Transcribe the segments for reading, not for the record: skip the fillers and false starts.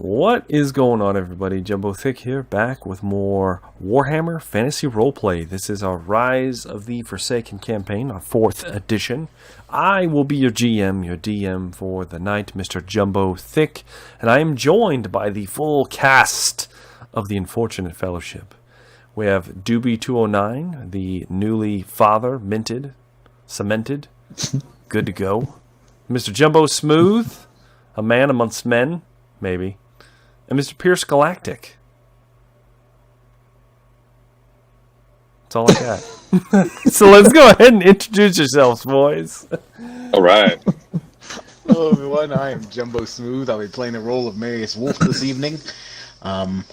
What is going on, everybody? Jumbo Thick here, back with more Warhammer Fantasy Roleplay. This is our Rise of the Forsaken campaign, our 4th edition. I will be your GM, your DM for the night, Mr. Jumbo Thick, and I am joined by the full cast of the Unfortunate Fellowship. We have Doobie 209, the newly father, minted, cemented, good to go. Mr. Jumbo Smooth, a man amongst men, maybe. And Mr. Pierce Galactic. That's all I got. So let's go ahead and introduce yourselves, boys. All right. Hello, everyone. I am Jumbo Smooth. I'll be playing the role of Marius Wolf this evening. I'm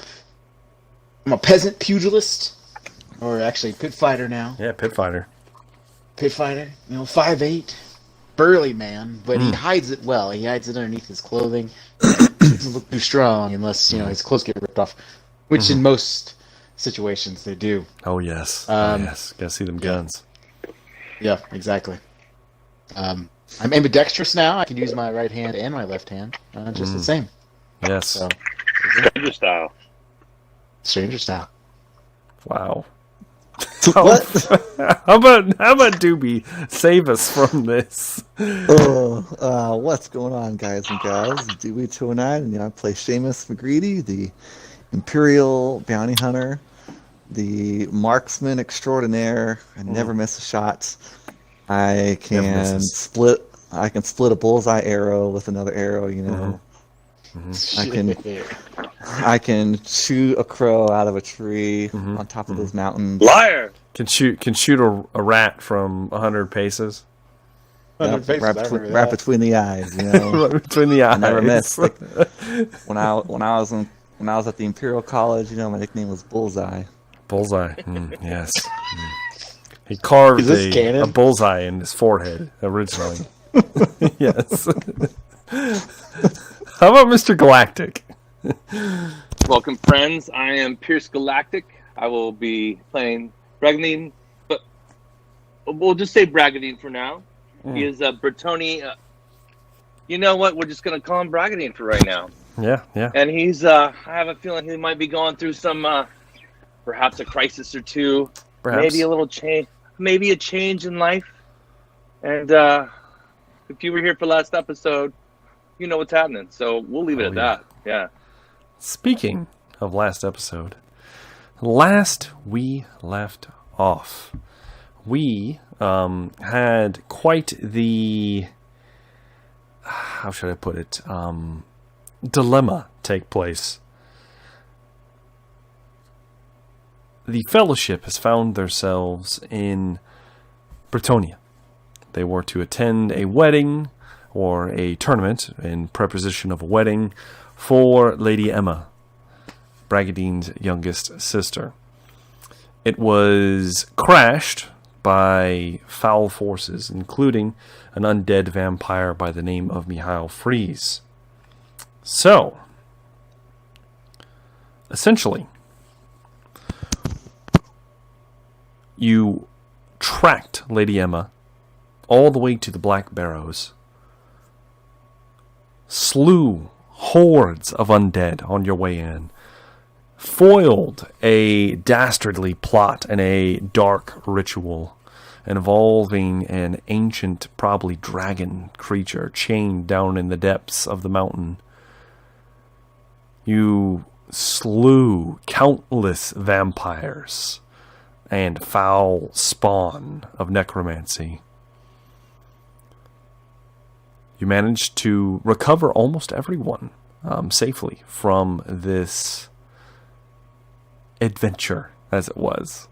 a peasant pugilist, or actually pit fighter now. Yeah, pit fighter. Pit fighter, 5'8", burly man, but he hides it well. He hides it underneath his clothing. Doesn't look too strong unless his clothes get ripped off, which in most situations they do. Oh yes, yes. Gotta see them guns. Yeah, exactly. I'm ambidextrous now. I can use my right hand and my left hand, just the same. Yes. So, Stranger style. stranger style. Wow. What? How about Doobie save us from this? What's going on, guys and gals? DB209, and I play Seamus McGreedy, the Imperial Bounty Hunter, the marksman extraordinaire. I never miss a shot. I can split a bullseye arrow with another arrow. I can shoot a crow out of a tree on top of those mountains. Liar! Can shoot a rat from 100 paces. Yep, right between the eyes, Right between the eyes. I never miss. Like, when I was at the Imperial College, my nickname was Bullseye. Bullseye. Yes. He carved a bullseye in his forehead originally. Yes. How about Mr. Galactic? Welcome, friends. I am Pierce Galactic. I will be playing Bragadine, but we'll just say Bragadine for now. He is Bertoni. You know what? We're just going to call him Bragadine for right now. Yeah. And he's, I have a feeling he might be going through some, perhaps a crisis or two. Perhaps. Maybe a little change. Maybe a change in life. And if you were here for last episode, you know what's happening. So we'll leave it at that. Yeah. Speaking of last episode, last we left off, we had quite the, how should I put it, dilemma take place. The Fellowship has found themselves in Bretonia. They were to attend a wedding or a tournament in preparation of a wedding for Lady Emma, Bragadine's youngest sister. It was crashed by foul forces, including an undead vampire by the name of Mihail Freeze. So, essentially, you tracked Lady Emma all the way to the Black Barrows, slew hordes of undead on your way in, foiled a dastardly plot and a dark ritual involving an ancient, probably dragon creature chained down in the depths of the mountain. You slew countless vampires and foul spawn of necromancy. You managed to recover almost everyone safely from this adventure, as it was.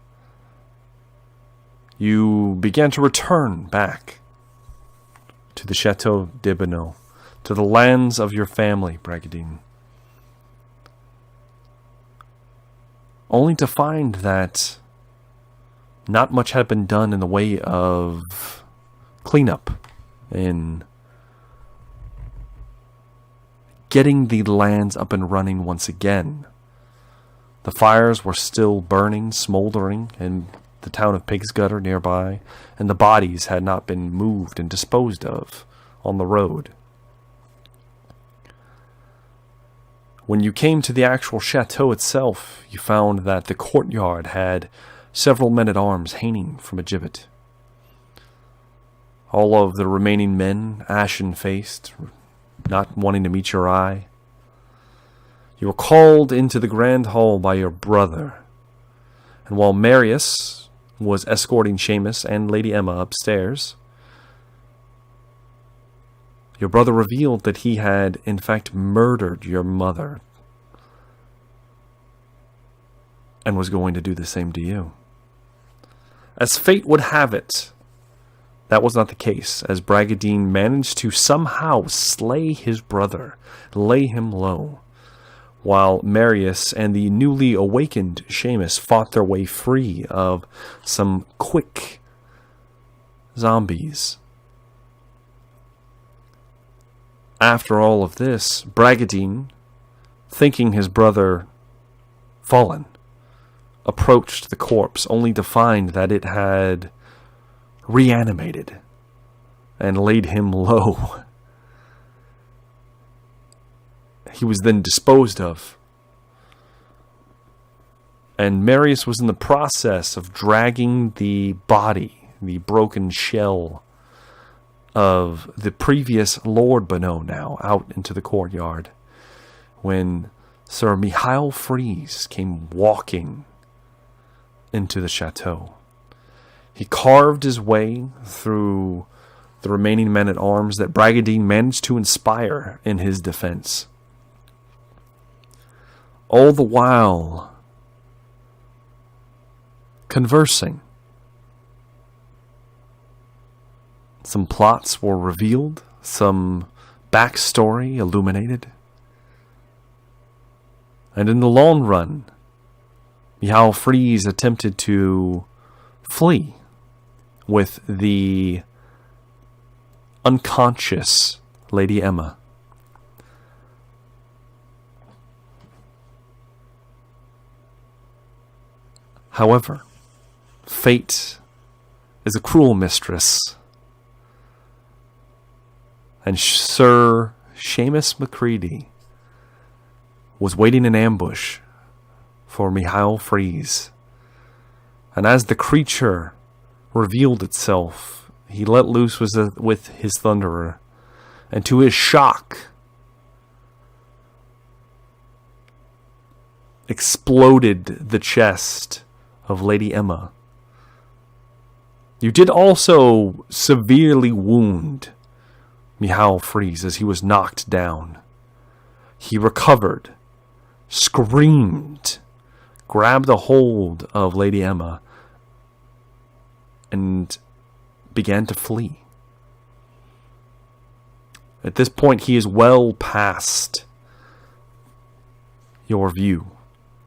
You began to return back to the Chateau d'Ibonneau, to the lands of your family, Bragadine, only to find that not much had been done in the way of cleanup in getting the lands up and running once again. The fires were still burning, smoldering in the town of Pig's Gutter nearby, and the bodies had not been moved and disposed of on the road. When you came to the actual chateau itself, you found that the courtyard had several men-at-arms hanging from a gibbet. All of the remaining men, ashen-faced, not wanting to meet your eye. You were called into the grand hall by your brother, and while Marius was escorting Seamus and Lady Emma upstairs, your brother revealed that he had, in fact, murdered your mother and was going to do the same to you. As fate would have it, that was not the case, as Bragadine managed to somehow slay his brother, lay him low, while Marius and the newly awakened Seamus fought their way free of some quick zombies. After all of this, Bragadine, thinking his brother fallen, approached the corpse, only to find that it had reanimated and laid him low. He was then disposed of, and Marius was in the process of dragging the body, the broken shell of the previous Lord Bonneau now out into the courtyard, when Sir Mihail Fries came walking into the chateau. He carved his way through the remaining men-at-arms that Bragadine managed to inspire in his defense. All the while conversing. Some plots were revealed, some backstory illuminated. And in the long run, Mihail Fries attempted to flee with the unconscious Lady Emma. However, fate is a cruel mistress, and Sir Seamus MacCready was waiting in ambush for Mihail Fries. And as the creature revealed itself, he let loose with his thunderer, and to his shock, exploded the chest of Lady Emma. You did also severely wound Mihail Fries as he was knocked down. He recovered, screamed, grabbed a hold of Lady Emma, and began to flee. At this point, he is well past your view,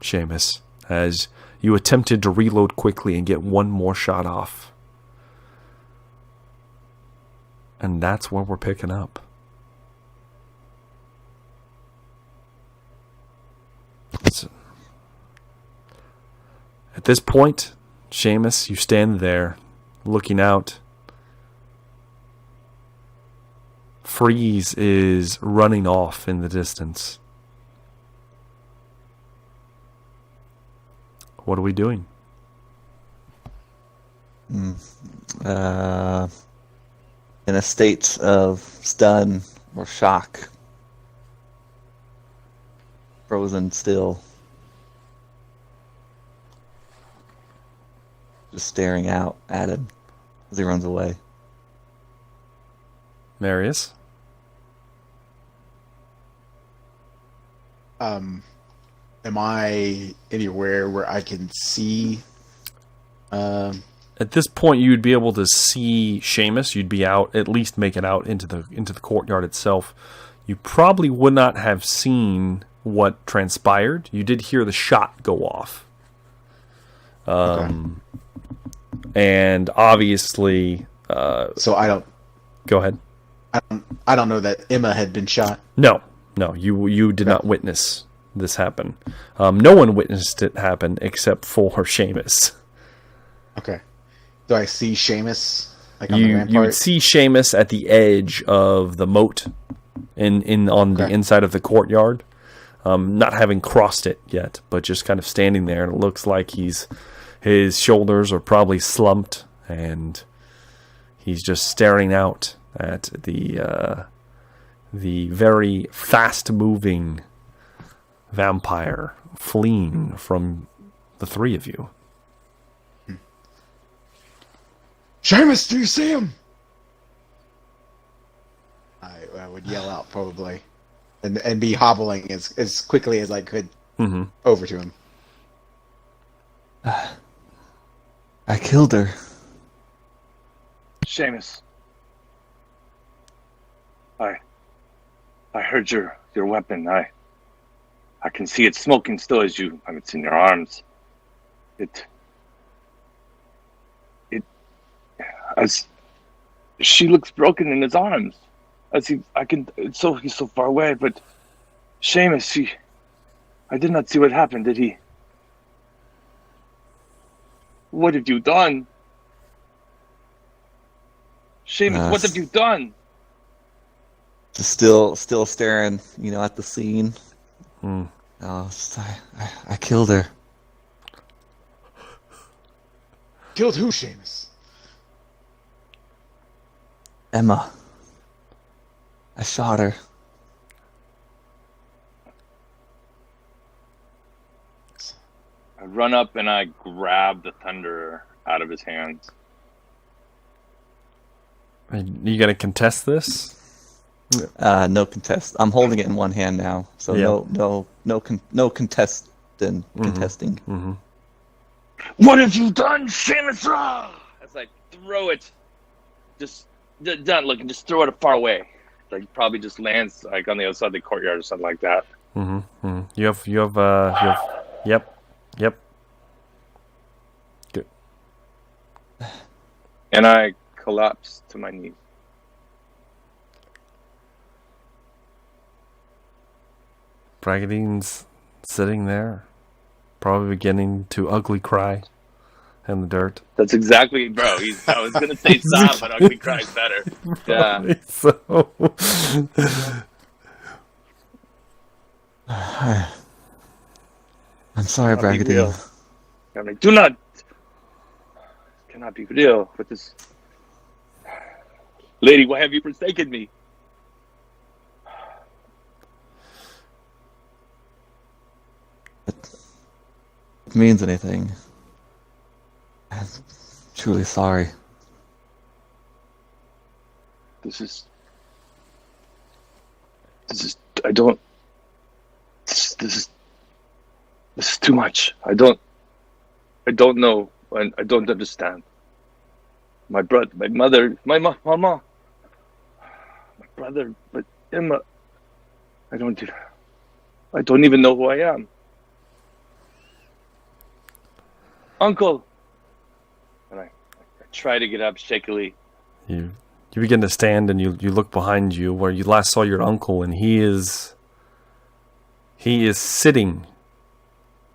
Seamus, as you attempted to reload quickly and get one more shot off. And that's where we're picking up. So, at this point, Seamus, you stand there, looking out. Fries is running off in the distance. What are we doing? In a state of stun or shock. Frozen still. Just staring out at him as he runs away. Marius? Am I anywhere where I can see? At this point, you'd be able to see Seamus. You'd be out, at least make it out into the courtyard itself. You probably would not have seen what transpired. You did hear the shot go off. Okay. And obviously, So I don't. go ahead. I don't know that Emma had been shot. No, you did not witness this happen. No one witnessed it happen except for Seamus. Okay. Do I see Seamus like on the You would rampart? see Seamus at the edge of the moat on the inside of the courtyard. not having crossed it yet, but just kind of standing there. And it looks like his shoulders are probably slumped, and he's just staring out at the very fast-moving vampire fleeing from the three of you. Seamus, do you see him? I would yell out probably, and be hobbling as quickly as I could over to him. I killed her. Seamus, I heard your weapon. I can see it smoking still as it's in your arms. As she looks broken in his arms. He's so far away, but Seamus, I did not see what happened. Did he? What have you done? Seamus, what have you done? Just still staring, at the scene. Mm. I killed her. Killed who, Seamus? Emma. I shot her. I run up and I grab the thunder out of his hands. Are you going to contest this? No contest. I'm holding it in one hand now, so Yeah. no contesting. Mm-hmm. What have you done, Seamus? As I throw it, just throw it far away. Like probably just lands like on the other side of the courtyard or something like that. Mm-hmm. You have Yep. Good. And I collapse to my knees. Bragadine's sitting there, probably beginning to ugly cry in the dirt. That's exactly, bro. I was gonna say stop, but ugly cry's better. Yeah. So, I'm sorry, Cannot be Bragadine. real. I'm like, cannot be real with this lady. Why have you forsaken me? It means anything. I'm truly sorry. This is too much. I don't know, and I don't understand. My brother, my mother, my mama, my brother, but Emma, I don't even know who I am. Uncle, and I try to get up shakily. you begin to stand and you look behind you where you last saw your uncle, and he is sitting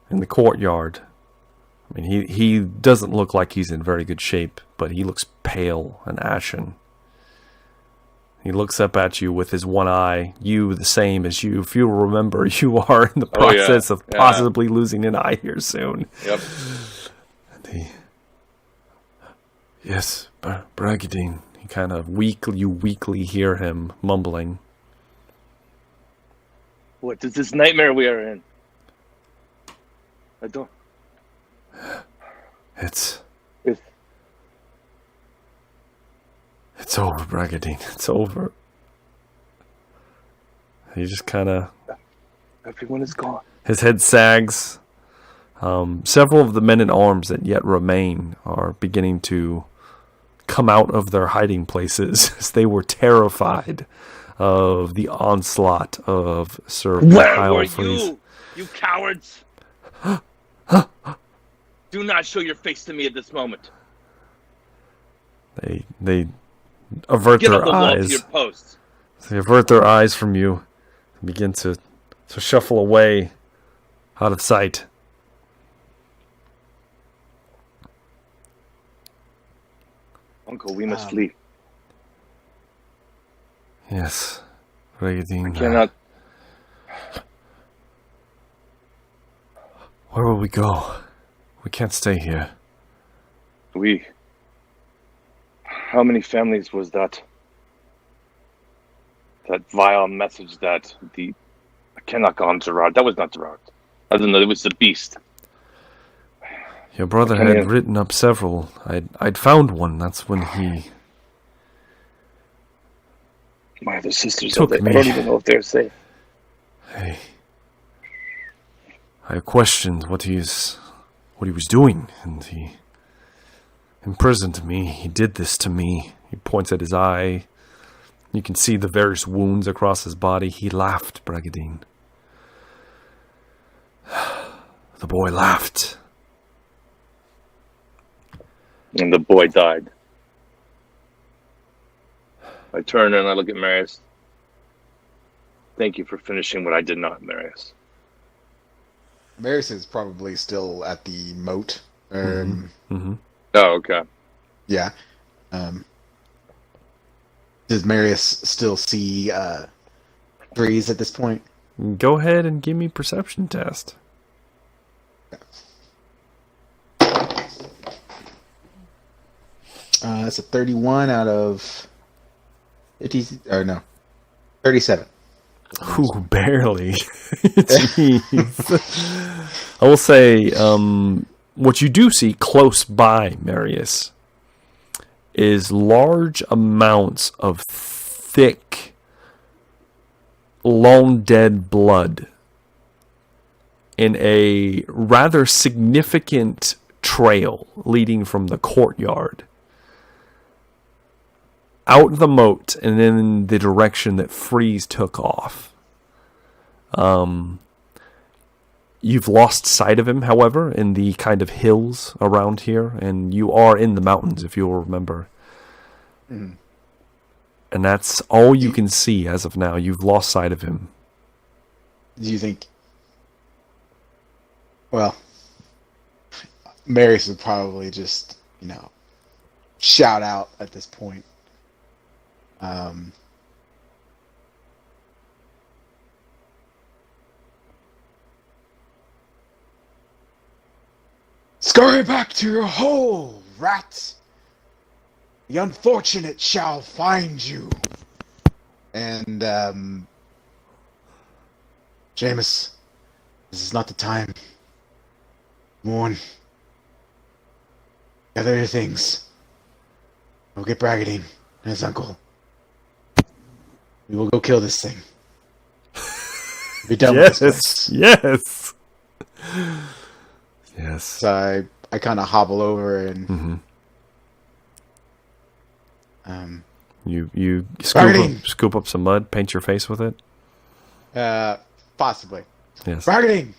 in the courtyard. I mean, he doesn't look like he's in very good shape, but he looks pale and ashen. He looks up at you with his one eye, you the same as you. If you remember, you are in the process of possibly losing an eye here soon. Yep. And yes, Bragadine. He kind of weakly hear him mumbling. What is this nightmare we are in? I don't. It's over, Bragadine. It's over. He just kind of... Everyone is gone. His head sags. Several of the men-at-arms that yet remain are beginning to come out of their hiding places as they were terrified of the onslaught of Sir Where were Freeze. you cowards? Do not show your face to me at this moment. They avert Get their on the wall to eyes. your posts. They avert their eyes from you and begin to shuffle away out of sight. Uncle, we must flee. Yes, Bragadine. I cannot. will we go? We can't stay here. How many families was that? That vile message that I cannot go on Gerard. That was not Gerard. I don't know. It was the beast. Your brother had written up several. I'd found one. That's when he My other sisters took I me. don't even know if they're safe. I questioned what he was doing, and he imprisoned me. He did this to me. He points at his eye. You can see the various wounds across his body. He laughed, Bragadine. The boy laughed. And the boy died. I turn and I look at Marius. Thank you for finishing what I did not, Marius. Marius is probably still at the moat. Oh, okay. Yeah. Does Marius still see Breeze at this point? Go ahead and give me perception test. That's a 31 out of 50, or no, 37. Ooh, barely. Jeez. I will say, what you do see close by, Marius, is large amounts of thick, long dead blood in a rather significant trail leading from the courtyard out the moat and in the direction that Freeze took off. You've lost sight of him, however, in the kind of hills around here, and you are in the mountains, if you'll remember. And that's all you can see as of now. You've lost sight of him. Do you think... Well, Marius would probably just, shout out at this point. Scurry back to your hole, rats! The unfortunate shall find you. And, Jameis, this is not the time. Mourn. Gather your things. Go get Bragadine and his uncle. We will go kill this thing. Be done with this place. Yes. Yes. So I kind of hobble over and you Bragadine! scoop up some mud, paint your face with it. Possibly. Yes. Bragadine!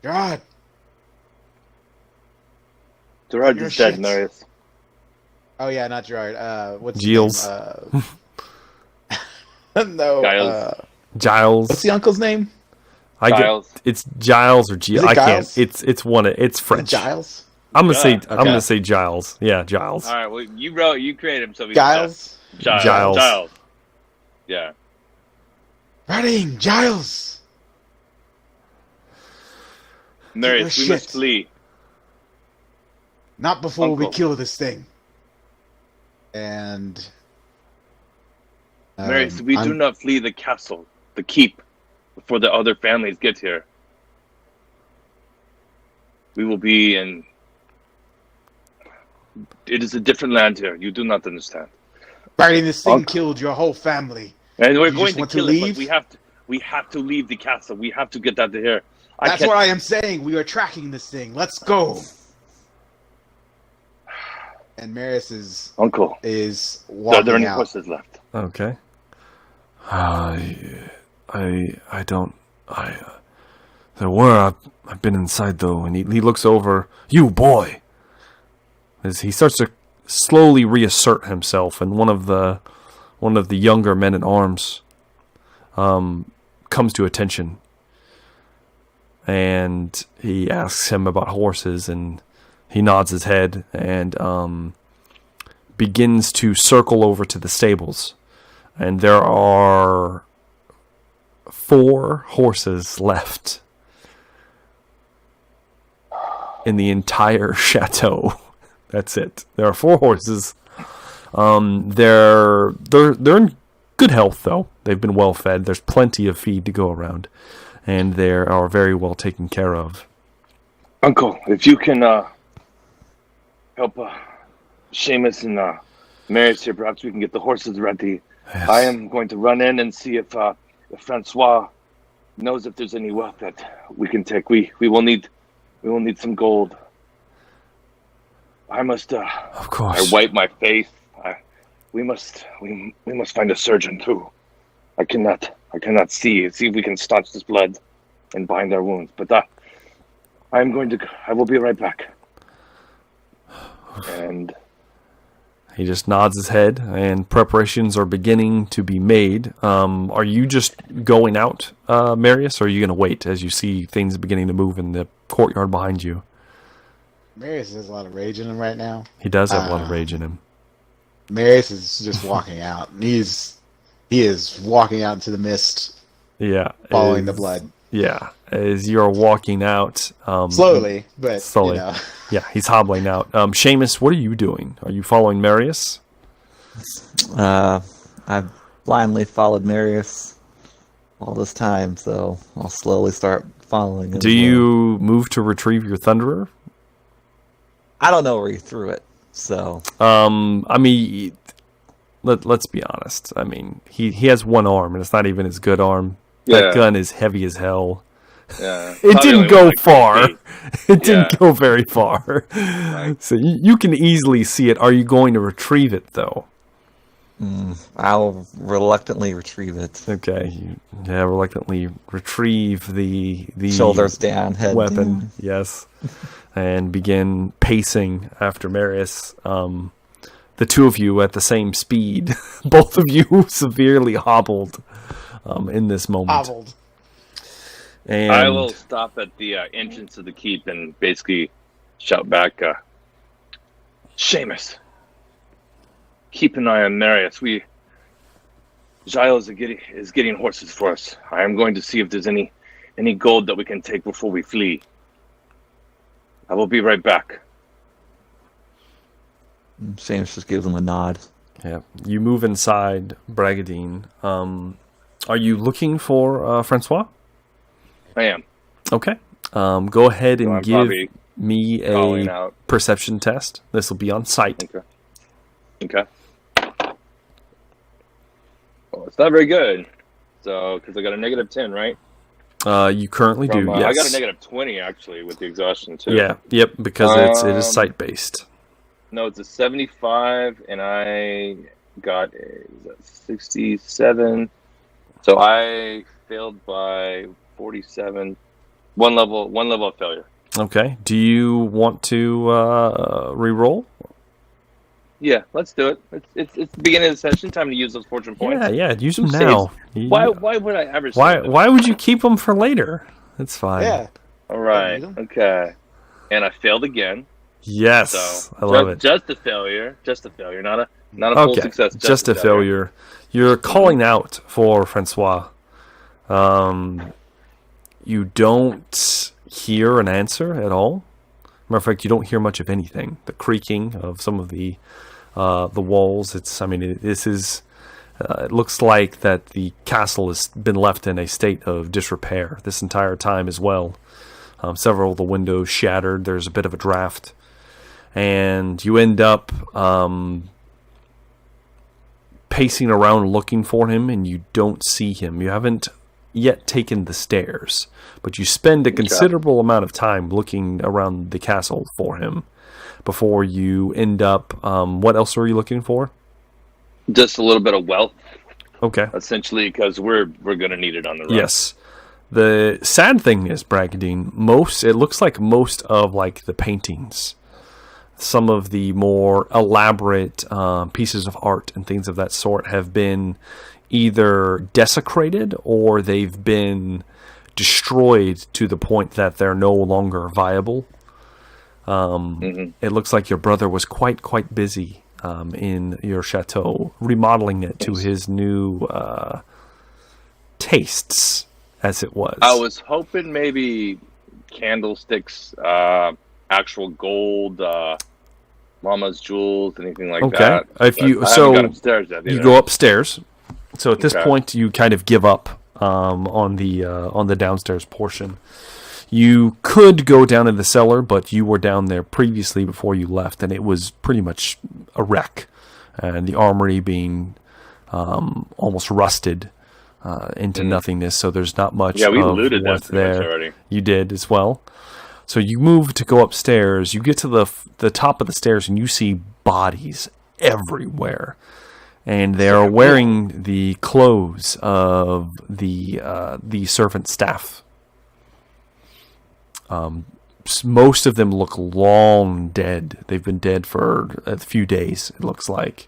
God! Gerard Your is dead, shit. Marius. Oh yeah, not Gerard. What's Giles. his name? No. Giles. Giles. What's the uncle's name? Giles. It's Giles or Giles. Is it I Giles? can't. It's one. It's Is it French. Giles? I'm gonna say. Okay. I'm gonna say Giles. Yeah, Giles. All right. Well, you created him, so we Giles? Giles. Yeah. Bragadine! Giles! Marius, we shit. must flee. Not before we Uncle. kill this thing. And... Marius, we do not flee the castle, the keep, before the other families get here. We will be in... It is a different land here. You do not understand. Bragadine, this thing Uncle. killed your whole family. And we're You going just to want to kill it, leave? but we have to leave the castle. We have to get out of here. That's what I am saying. We are tracking this thing. Let's go. And Marius is Uncle, walking are there any out. horses left? Okay. I don't. There were. I've been inside though, and he looks over. You boy. As he starts to slowly reassert himself, and one of the younger men at arms comes to attention, and he asks him about horses, and he nods his head and begins to circle over to the stables. And there are 4 horses left. in the entire chateau. That's it. There are 4 horses. They're in good health though. They've been well fed. There's plenty of feed to go around, and they are very well taken care of. Uncle, if you can help Seamus and Marius here, perhaps we can get the horses ready. Yes. I am going to run in and see if Francois knows if there's any wealth that we can take. We will need some gold. I must. Of course. I wipe my face. We must find a surgeon too. I cannot see if we can staunch this blood and bind their wounds. But I will be right back. And he just nods his head, and preparations are beginning to be made. Are you just going out, Marius, or are you going to wait as you see things beginning to move in the courtyard behind you? Marius has a lot of rage in him right now. He does have a lot of rage in him. Marius is just walking out. He is walking out into the mist. Yeah. Following the blood. Yeah. As you're walking out. Slowly, but slowly. Yeah, he's hobbling out. Seamus, what are you doing? Are you following Marius? I've blindly followed Marius all this time, so I'll slowly start following him. Do you move to retrieve your Thunderer? I don't know where he threw it, so... I mean, let's be honest. I mean, he has one arm, and it's not even his good arm. Yeah. That gun is heavy as hell. yeah, It didn't go far. It didn't Yeah. go very far. Right. So you can easily see it. Are you going to retrieve it, though? I'll reluctantly retrieve it. Okay. You reluctantly retrieve the Shoulders down, head weapon. down. Yes. And begin pacing after Marius. The two of you at the same speed. Both of you severely hobbled in this moment. Hobbled. And I will stop at the entrance of the keep and basically shout back, Seamus, keep an eye on Marius. Giles is getting horses for us. I am going to see if there's any gold that we can take before we flee. I will be right back. Seamus just gives him a nod. Yeah, you move inside Bragadine. Are you looking for Francois? I am. Okay. Go ahead So and I'm give probably me calling a out. perception test. This will be on site. Okay. Well, it's not very good. So, because I got a -10, right? You currently do, yes. I got a -20 actually with the exhaustion too. Yeah, yep, because it is site based. No, it's a 75, and I got a 67. So I failed by 47. One level of failure. Okay. Do you want to re-roll? Yeah, let's do it. It's the beginning of the session. Time to use those fortune points. Yeah, use them Who now. Why would I ever? Why would you keep them for later? It's fine. Yeah. All right. Use 'em. Okay. And I failed again. Yes, So I love it. Just a failure. Just a failure. Not a full Okay, success. just a failure. You're calling out for Francois. You don't hear an answer at all. Matter of fact, you don't hear much of anything. The creaking of some of the walls. It looks like that the castle has been left in a state of disrepair this entire time as well. Several of the windows shattered. There's a bit of a draft. And you end up pacing around looking for him, and you don't see him. You haven't yet taken the stairs, but you spend a considerable amount of time looking around the castle for him before you end up... what else are you looking for? Just a little bit of wealth. Okay. Essentially, because we're going to need it on the road. Yes. The sad thing is, Bragadine, it looks like most of the paintings, some of the more elaborate pieces of art and things of that sort have been either desecrated or they've been destroyed to the point that they're no longer viable. It looks like your brother was quite busy in your chateau, remodeling it to his new tastes, as it was. I was hoping maybe candlesticks. I actual gold, mama's jewels, anything like Okay. that. If But you I so haven't got upstairs yet, you either. go upstairs. So at this Okay. point, you kind of give up on the downstairs portion. You could go down in the cellar, but you were down there previously before you left, and it was pretty much a wreck. And the armory being almost rusted into nothingness, so there's not much Yeah, we of looted that what's pretty much there. already. You did as well. So you move to go upstairs. You get to the top of the stairs, and you see bodies everywhere. And they are wearing the clothes of the servant staff. Most of them look long dead. They've been dead for a few days, it looks like.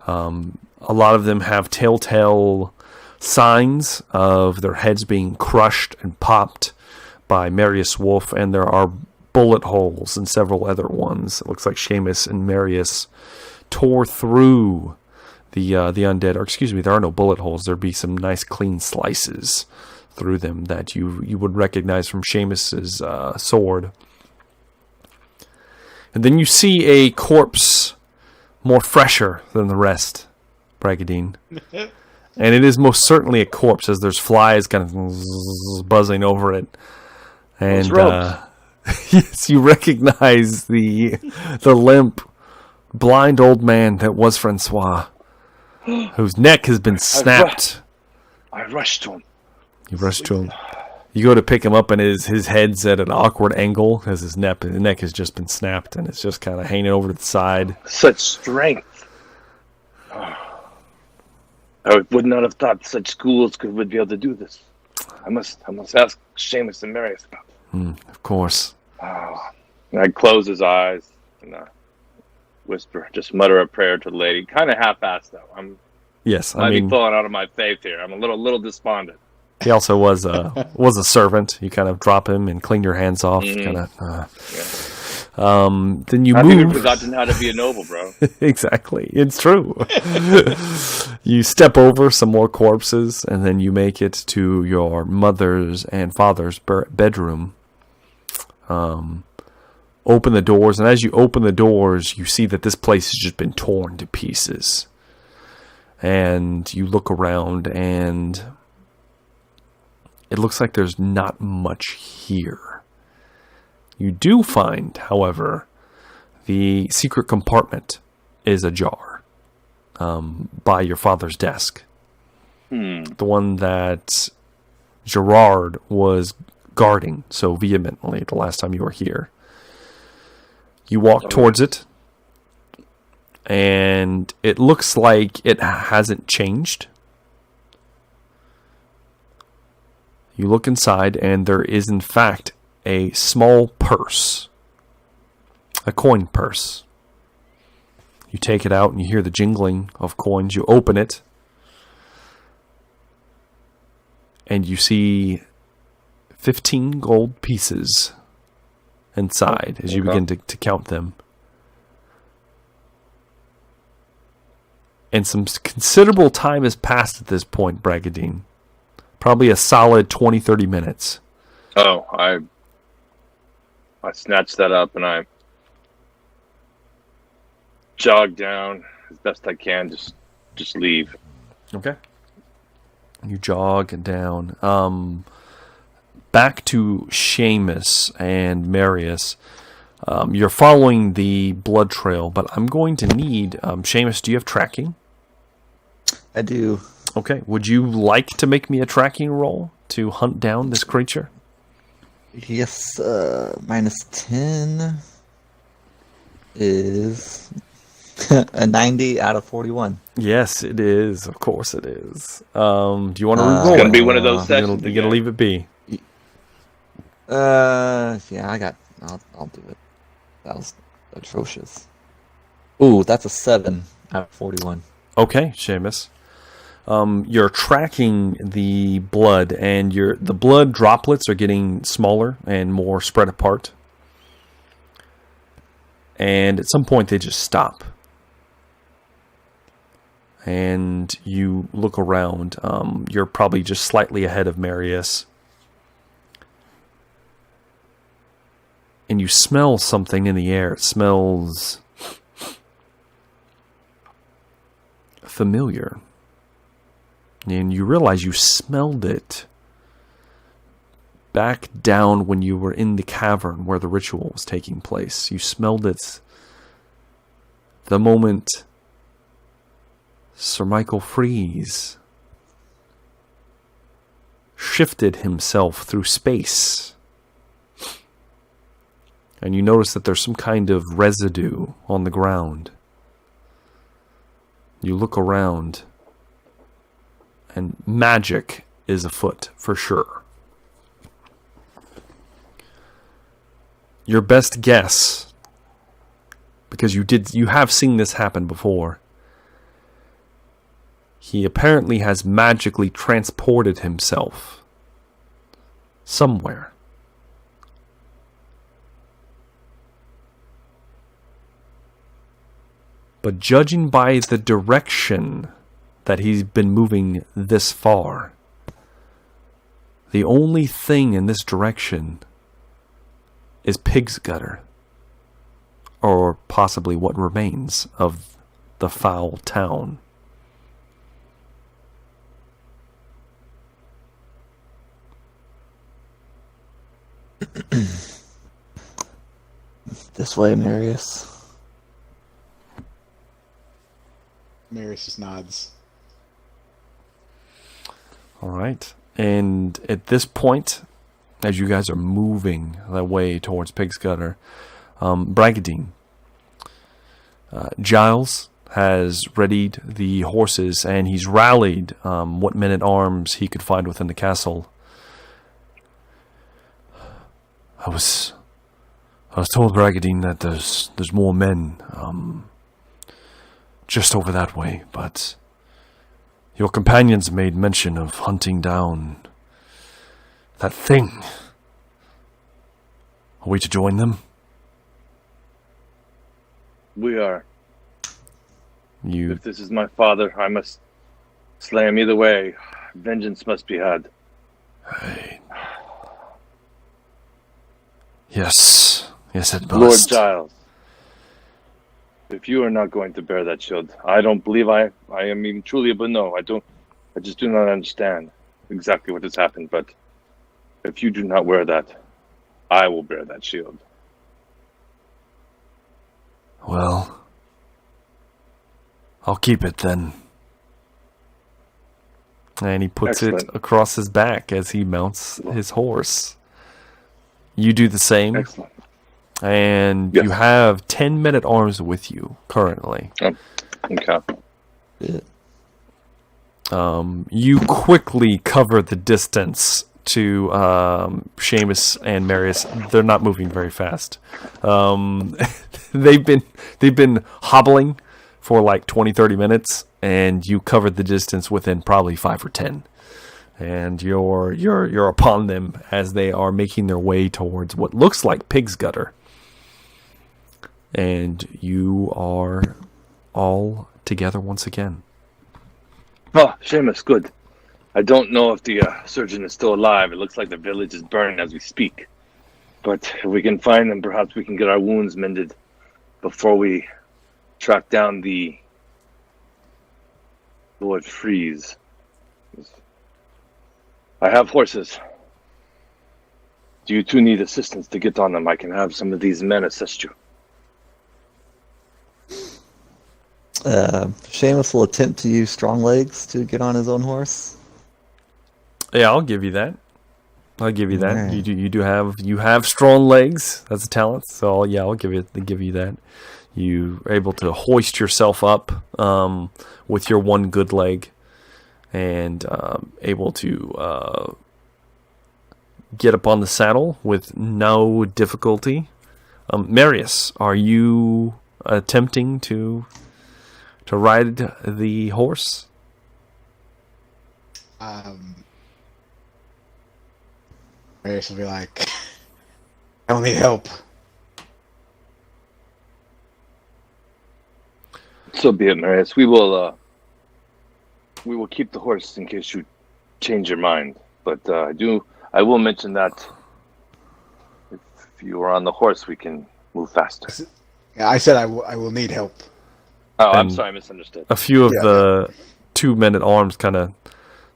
A lot of them have telltale signs of their heads being crushed and popped by Marius Wolf, and there are bullet holes in several other ones. It looks like Seamus and Marius tore through the undead, or excuse me, there are no bullet holes. There'd be some nice clean slices through them that you would recognize from Seamus's sword. And then you see a corpse more fresher than the rest, Bragadine. And it is most certainly a corpse, as there's flies kind of buzzing over it. And yes, you recognize the limp, blind old man that was Francois, whose neck has been snapped. I rushed to him. You rush to him. You go to pick him up, and his head's at an awkward angle because his neck has just been snapped, and it's just kind of hanging over to the side. Such strength. I would not have thought such schools would be able to do this. I must ask Seamus and Marius about it. Of course. And I close his eyes and whisper, just mutter a prayer to the lady. Kind of half-assed though. Yes, I be falling out of my faith here. I'm a little despondent. he also was a servant. You kind of drop him and clean your hands off. Kind of. Then you I've move. even forgotten how to be a noble, bro. Exactly. It's true. You step over some more corpses, and then you make it to your mother's and father's bedroom. Open the doors, and as you open the doors, you see that this place has just been torn to pieces. And you look around, and it looks like there's not much here. You do find, however, the secret compartment is ajar by your father's desk. The one that Gerard was guarding so vehemently the last time you were here. You walk towards it, and it looks like it hasn't changed. You look inside, and there is, in fact, a small purse. A coin purse. You take it out, and you hear the jingling of coins. You open it, and you see 15 gold pieces inside as you begin to count them. And some considerable time has passed at this point, Bragadine. Probably a solid 20-30 minutes. Oh, I snatched that up and I jog down as best I can. Just leave. Okay. You jog down. Back to Seamus and Marius. You're following the blood trail, but I'm going to need... Seamus, do you have tracking? I do. Okay. Would you like to make me a tracking roll to hunt down this creature? Yes, minus 10 is a 90 out of 41. Yes, it is. Of course it is. Do you want to re-roll It's gonna it? be one of those You're sessions. going to leave it be. Yeah, I'll do it. That was atrocious. Ooh, that's a 7 out of 41. Okay, Seamus. You're tracking the blood, and the blood droplets are getting smaller and more spread apart. And at some point, they just stop. And you look around. You're probably just slightly ahead of Marius. and you smell something in the air. It smells familiar. And you realize you smelled it back down when you were in the cavern where the ritual was taking place. You smelled it the moment Sir Michael Freeze shifted himself through space. And you notice that there's some kind of residue on the ground. You look around, and magic is afoot for sure. Your best guess, because you have seen this happen before, he apparently has magically transported himself somewhere. But judging by the direction that he's been moving this far, the only thing in this direction is Pig's Gutter, or possibly what remains of the foul town. This way, Marius. Marius just nods. All right. And at this point, as you guys are moving that way towards Pig's Gutter, Bragadine, Giles has readied the horses, and he's rallied what men-at-arms he could find within the castle. I was told, Bragadine, that there's more men just over that way, but your companions made mention of hunting down that thing. Are we to join them? We are. You If this is my father, I must slay him either way. Vengeance must be had. Hey. Yes, it must. Lord Giles, if you are not going to bear that shield, I don't believe I am even truly, but no, I just do not understand exactly what has happened, but if you do not wear that, I will bear that shield. Well, I'll keep it then. And he puts it Excellent. across his back as he mounts his horse. You do the same. Excellent. And Yes. you have 10 men-at-arms with you currently. Okay. Yeah. You quickly cover the distance to Seamus and Marius. They're not moving very fast. They've been hobbling for like 20-30 minutes, and you covered the distance within probably 5 or 10. And you're upon them as they are making their way towards what looks like Pig's Gutter. And you are all together once again. Oh, Seamus, good. I don't know if the surgeon is still alive. It looks like the village is burning as we speak. But if we can find them, perhaps we can get our wounds mended before we track down the Lord Freeze. I have horses. Do you two need assistance to get on them? I can have some of these men assist you. Seamus will attempt to use strong legs to get on his own horse. Yeah, I'll give you that. I'll give you that. Alright. You have strong legs. That's a talent. So yeah, I'll give you that. You are able to hoist yourself up with your one good leg, and able to get up on the saddle with no difficulty. Marius, are you attempting to ride the horse? Marius will be like, I don't need help. So be it, Marius. We will keep the horse in case you change your mind. But I will mention that if you are on the horse, we can move faster. I said I will need help. Oh, I'm And sorry, I misunderstood. A few of the 2 men at arms kind of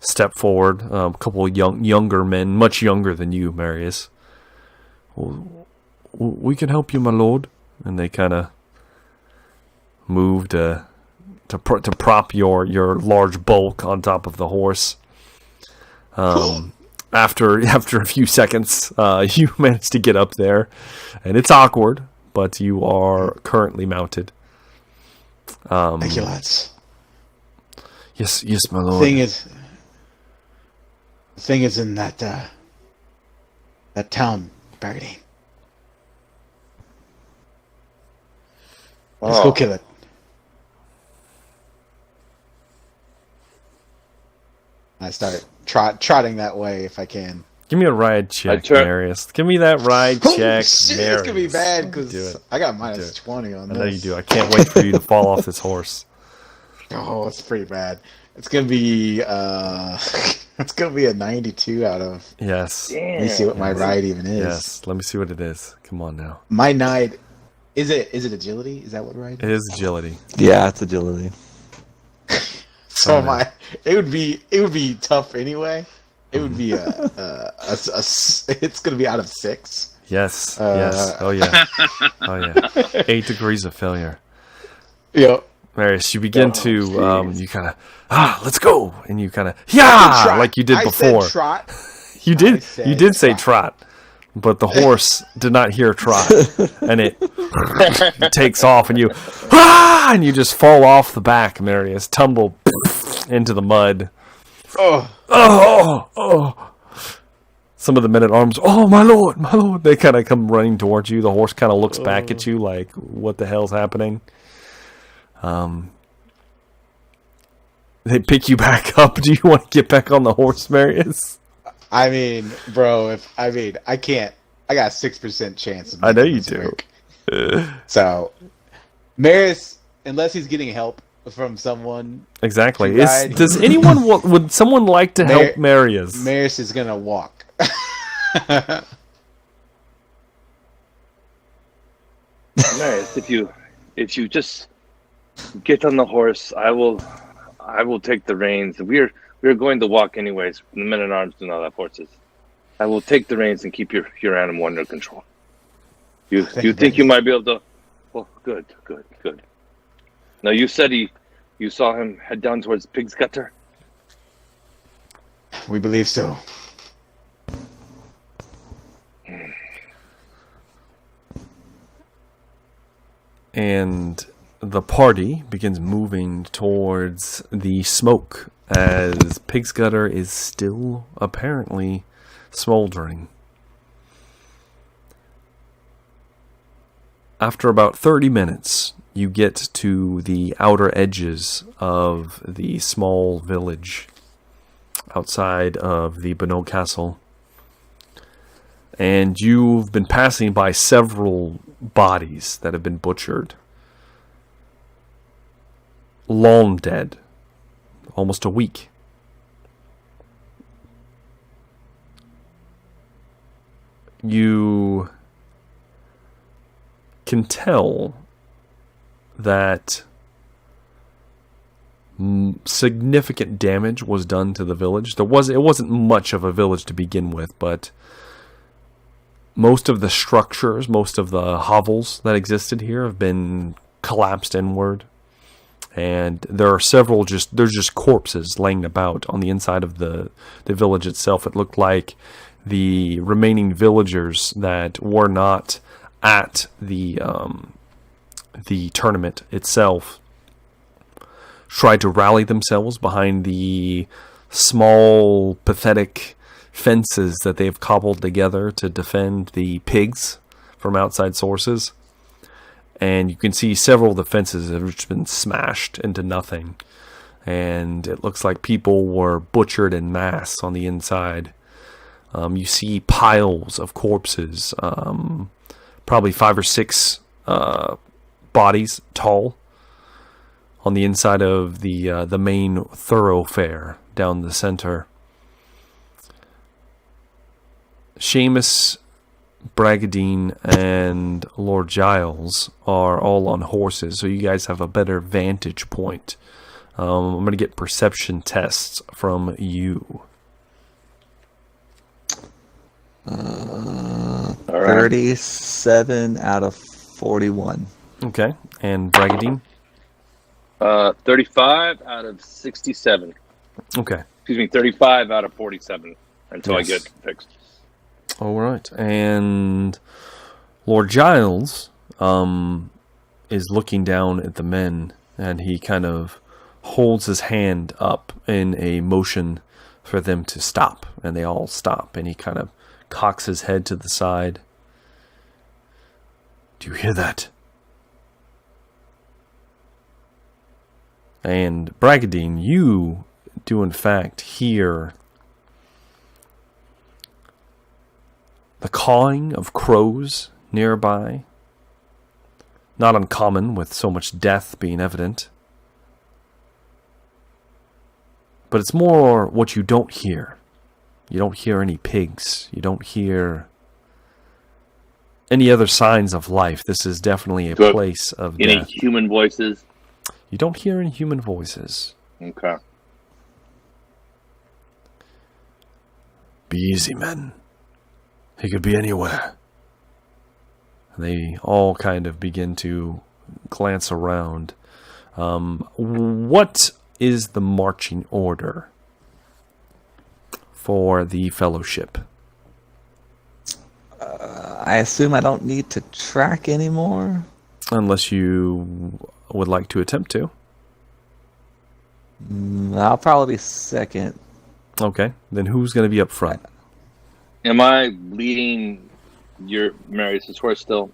step forward. A couple of younger men, much younger than you, Marius. We can help you, my lord. And they kind of move to prop your large bulk on top of the horse. After a few seconds, you manage to get up there, and it's awkward, but you are currently mounted. Thank you, lads. Yes, my lord. The thing is in that town, Bargaining. Let's go kill it. I start trotting that way if I can. Give me a ride check, Marius. Give me that ride check, Shit, Marius. it's gonna be bad because I got minus 20 on this. I know you do. I can't wait for you to fall off this horse. Oh, it's pretty bad. It's gonna be it's gonna be a 92 out of. Yes. Let me see what my ride even is. Yes. Let me see what it is. Come on now. My ride is it agility? Is that what ride? It is agility. Yeah, it's agility. So it would be tough anyway. It would be it's gonna be out of 6. Yes. Yes. Oh yeah. Oh yeah. 8 degrees of failure. Yep. Marius, you begin to you kind of let's go, and you kind of like you did before. Said trot. You did say trot, but the horse did not hear trot, and it takes off, and you just fall off the back, Marius, tumble into the mud. Oh. Some of the men at arms, oh my lord, they kind of come running towards you. The horse kind of looks back at you like, what the hell's happening? They pick you back up. Do you want to get back on the horse, Marius? I mean, bro, I can't. I got a 6% chance of I know you this do. work. So, Marius, unless he's getting help from someone. Exactly. Right. Does anyone would someone like to help Marius? Marius is gonna walk. Marius, if you just get on the horse, I will take the reins. We're going to walk anyways. The men at arms do not have horses. I will take the reins and keep your animal under control. You think you might be able to? Well, good. Now you said you saw him head down towards Pig's Gutter. We believe so. And the party begins moving towards the smoke as Pig's Gutter is still apparently smoldering. After about 30 minutes, you get to the outer edges of the small village outside of the Bonneau Castle. And you've been passing by several bodies that have been butchered. Long dead. Almost a week. You can tell that significant damage was done to the village. It wasn't much of a village to begin with, but most of the structures, most of the hovels that existed here have been collapsed inward. And there are there's just corpses laying about on the inside of the village itself. It looked like the remaining villagers that were not at the tournament itself tried to rally themselves behind the small, pathetic fences that they have cobbled together to defend the pigs from outside sources. And you can see several of the fences have just been smashed into nothing. And it looks like people were butchered en masse on the inside. You see piles of corpses, probably 5 or 6 bodies tall, on the inside of the main thoroughfare down the center. Seamus, Bragadine and Lord Giles are all on horses, so you guys have a better vantage point. I'm going to get perception tests from you. 37 out of 41. Okay, and Bragadine? 35 out of 67. Okay. Excuse me, 35 out of 47 until Yes. I get fixed. All right, and Lord Giles is looking down at the men, and he kind of holds his hand up in a motion for them to stop, and they all stop, and he kind of cocks his head to the side. Do you hear that? And Bragadine, you do in fact hear the cawing of crows nearby. Not uncommon with so much death being evident. But it's more what you don't hear. You don't hear any pigs. You don't hear any other signs of life. This is definitely a place of Any death. human voices? You don't hear any human voices. Okay. Be easy, men. He could be anywhere. They all kind of begin to glance around. What is the marching order for the fellowship? I assume I don't need to track anymore. Unless you would like to attempt to. I'll probably be second. Okay, then who's going to be up front? Am I leading your Marius's horse still?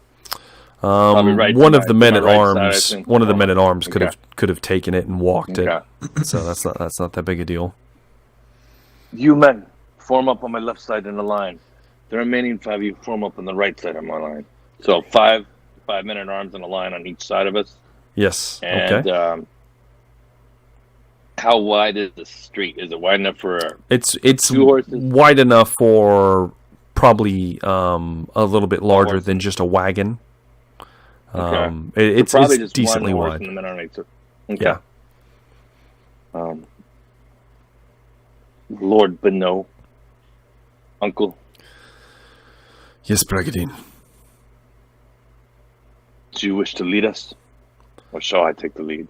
Probably right One to of the my- men to at my right side, I arms. think. One of the men at arms Okay. could have taken it and walked Okay. it. So that's not that big a deal. You men, form up on my left side in a line. The remaining 5 of you form up on the right side of my line. So five men at arms in a line on each side of us. Yes. And Okay. how wide is the street? Is it wide enough for It's two horses? wide enough for probably a little bit larger horse. than just a wagon. Okay. It's probably just decently one horse wide. and the men on each side? Okay. Yeah. Lord Beno, Uncle, Yes, Bragadine. do you wish to lead us? Or shall I take the lead?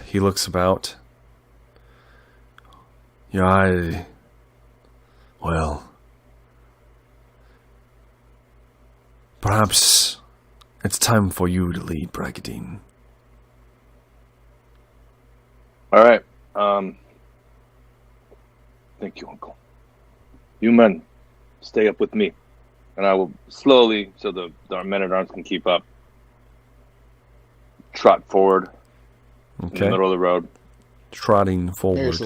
He looks about. Yeah, well, perhaps it's time for you to lead, Bragadine. All right. Thank you, Uncle. You men, stay up with me, and I will slowly, so the men at arms can keep up, trot forward in the Okay, middle of the road. trotting forward.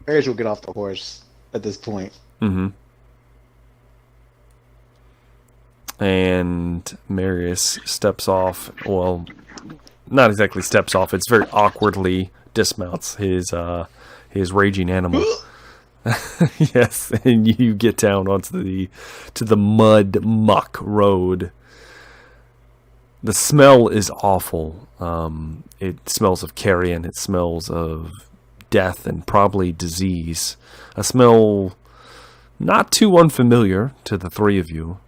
Marius will get off the horse at this point. Mm-hmm. And Marius steps off. Well, not exactly steps off. It's very awkwardly dismounts his raging animal. Yes, and you get down onto the mud muck road. The smell is awful. It smells of carrion. It smells of death and probably disease. A smell not too unfamiliar to the three of you.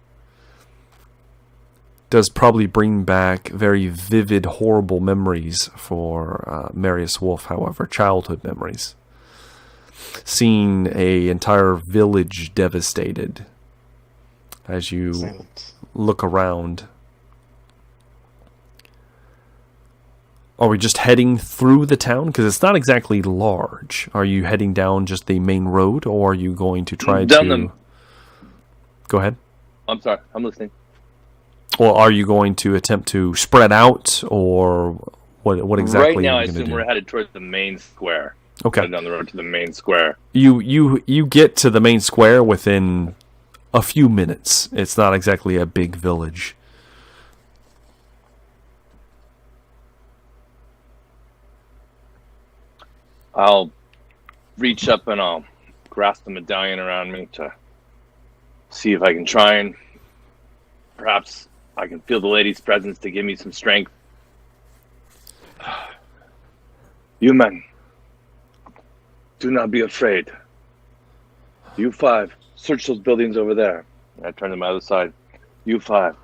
Does probably bring back very vivid, horrible memories for Marius Wolf, however, childhood memories. Seeing a entire village devastated as you Silence. look around. Are we just heading through the town? Because it's not exactly large. Are you heading down just the main road, or are you going to try Down to... the- Go ahead. I'm sorry, I'm listening. Well, are you going to attempt to spread out, or what exactly right now, are I you going assume to we're do? headed towards the main square. Okay. Headed down the road to the main square. You get to the main square within a few minutes. It's not exactly a big village. I'll reach up and I'll grasp the medallion around me to see if I can try and perhaps I can feel the lady's presence to give me some strength. You men, do not be afraid. You five, search those buildings over there. And I turn to my other side. You five,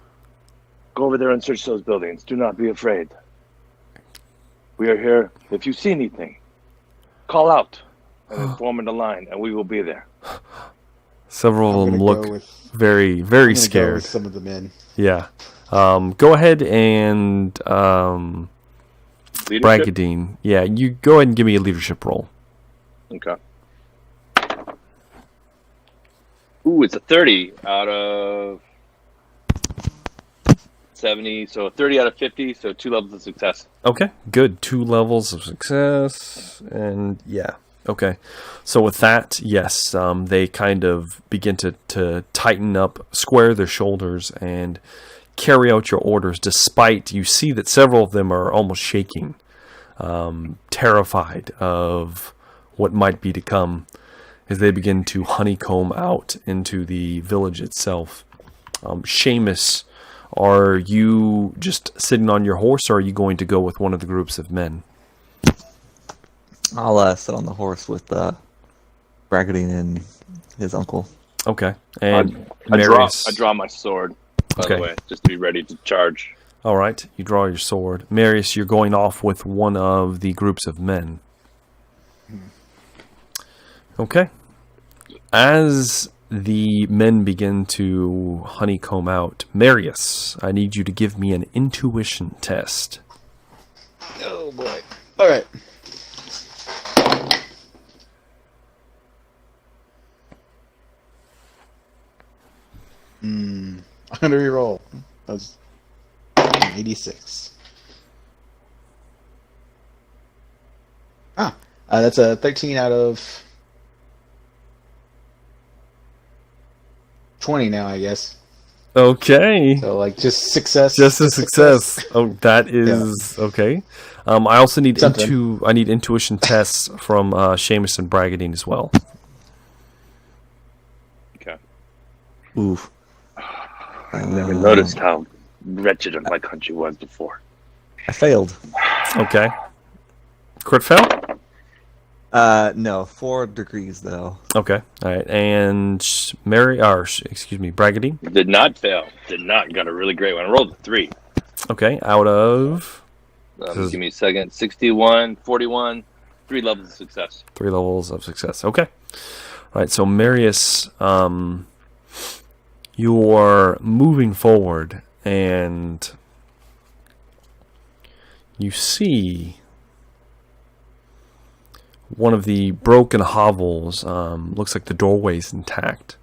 go over there and search those buildings. Do not be afraid. We are here. If you see anything, call out and then form in the line, and we will be there. Several of them look very, very scared. Go with some of the men. Yeah. Go ahead and Leadership? Bragadine. Yeah, you go ahead and give me a leadership roll. Okay. Ooh, it's a 30 out of 70, so 30 out of 50, so 2 levels of success. Okay, good. 2 levels of success, and yeah. Okay, so with that, yes, they kind of begin to tighten up, square their shoulders, and carry out your orders, despite you see that several of them are almost shaking, terrified of what might be to come, as they begin to honeycomb out into the village itself. Seamus, are you just sitting on your horse, or are you going to go with one of the groups of men? I'll sit on the horse with Bragadine and his uncle. Okay, and I Marius. draw my sword, by Okay. the way, just to be ready to charge. All right, you draw your sword. Marius, you're going off with one of the groups of men. Okay. As the men begin to honeycomb out, Marius, I need you to give me an intuition test. Oh boy! All right. I'm gonna reroll. That was 86. That's a 13 out of 20 now, I guess. Okay. So, like, just success. Just a success. Oh, that is okay. I also need Something. I need intuition tests from Seamus and Bragadine as well. Okay. Oof. I've never noticed how wretched my country was before. I failed. Okay. Crit fail? No, 4 degrees though. Okay. All right. And Bragadine. Did not fail. Did not. Got a really great one. I rolled a 3. Okay. Out of Give me a second. 61, 41, 3 levels of success. 3 levels of success. Okay. All right. So Marius, you're moving forward, and you see one of the broken hovels. Looks like the doorway's intact.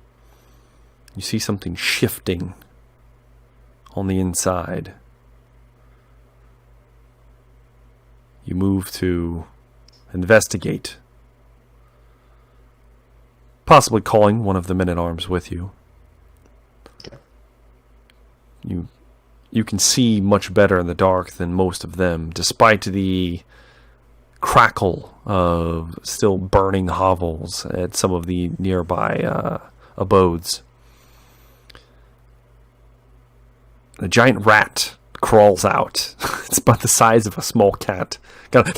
You see something shifting on the inside. You move to investigate, possibly calling one of the men-at-arms with you. You can see much better in the dark than most of them, despite the crackle of still burning hovels at some of the nearby abodes. A giant rat crawls out. It's about the size of a small cat. Kind of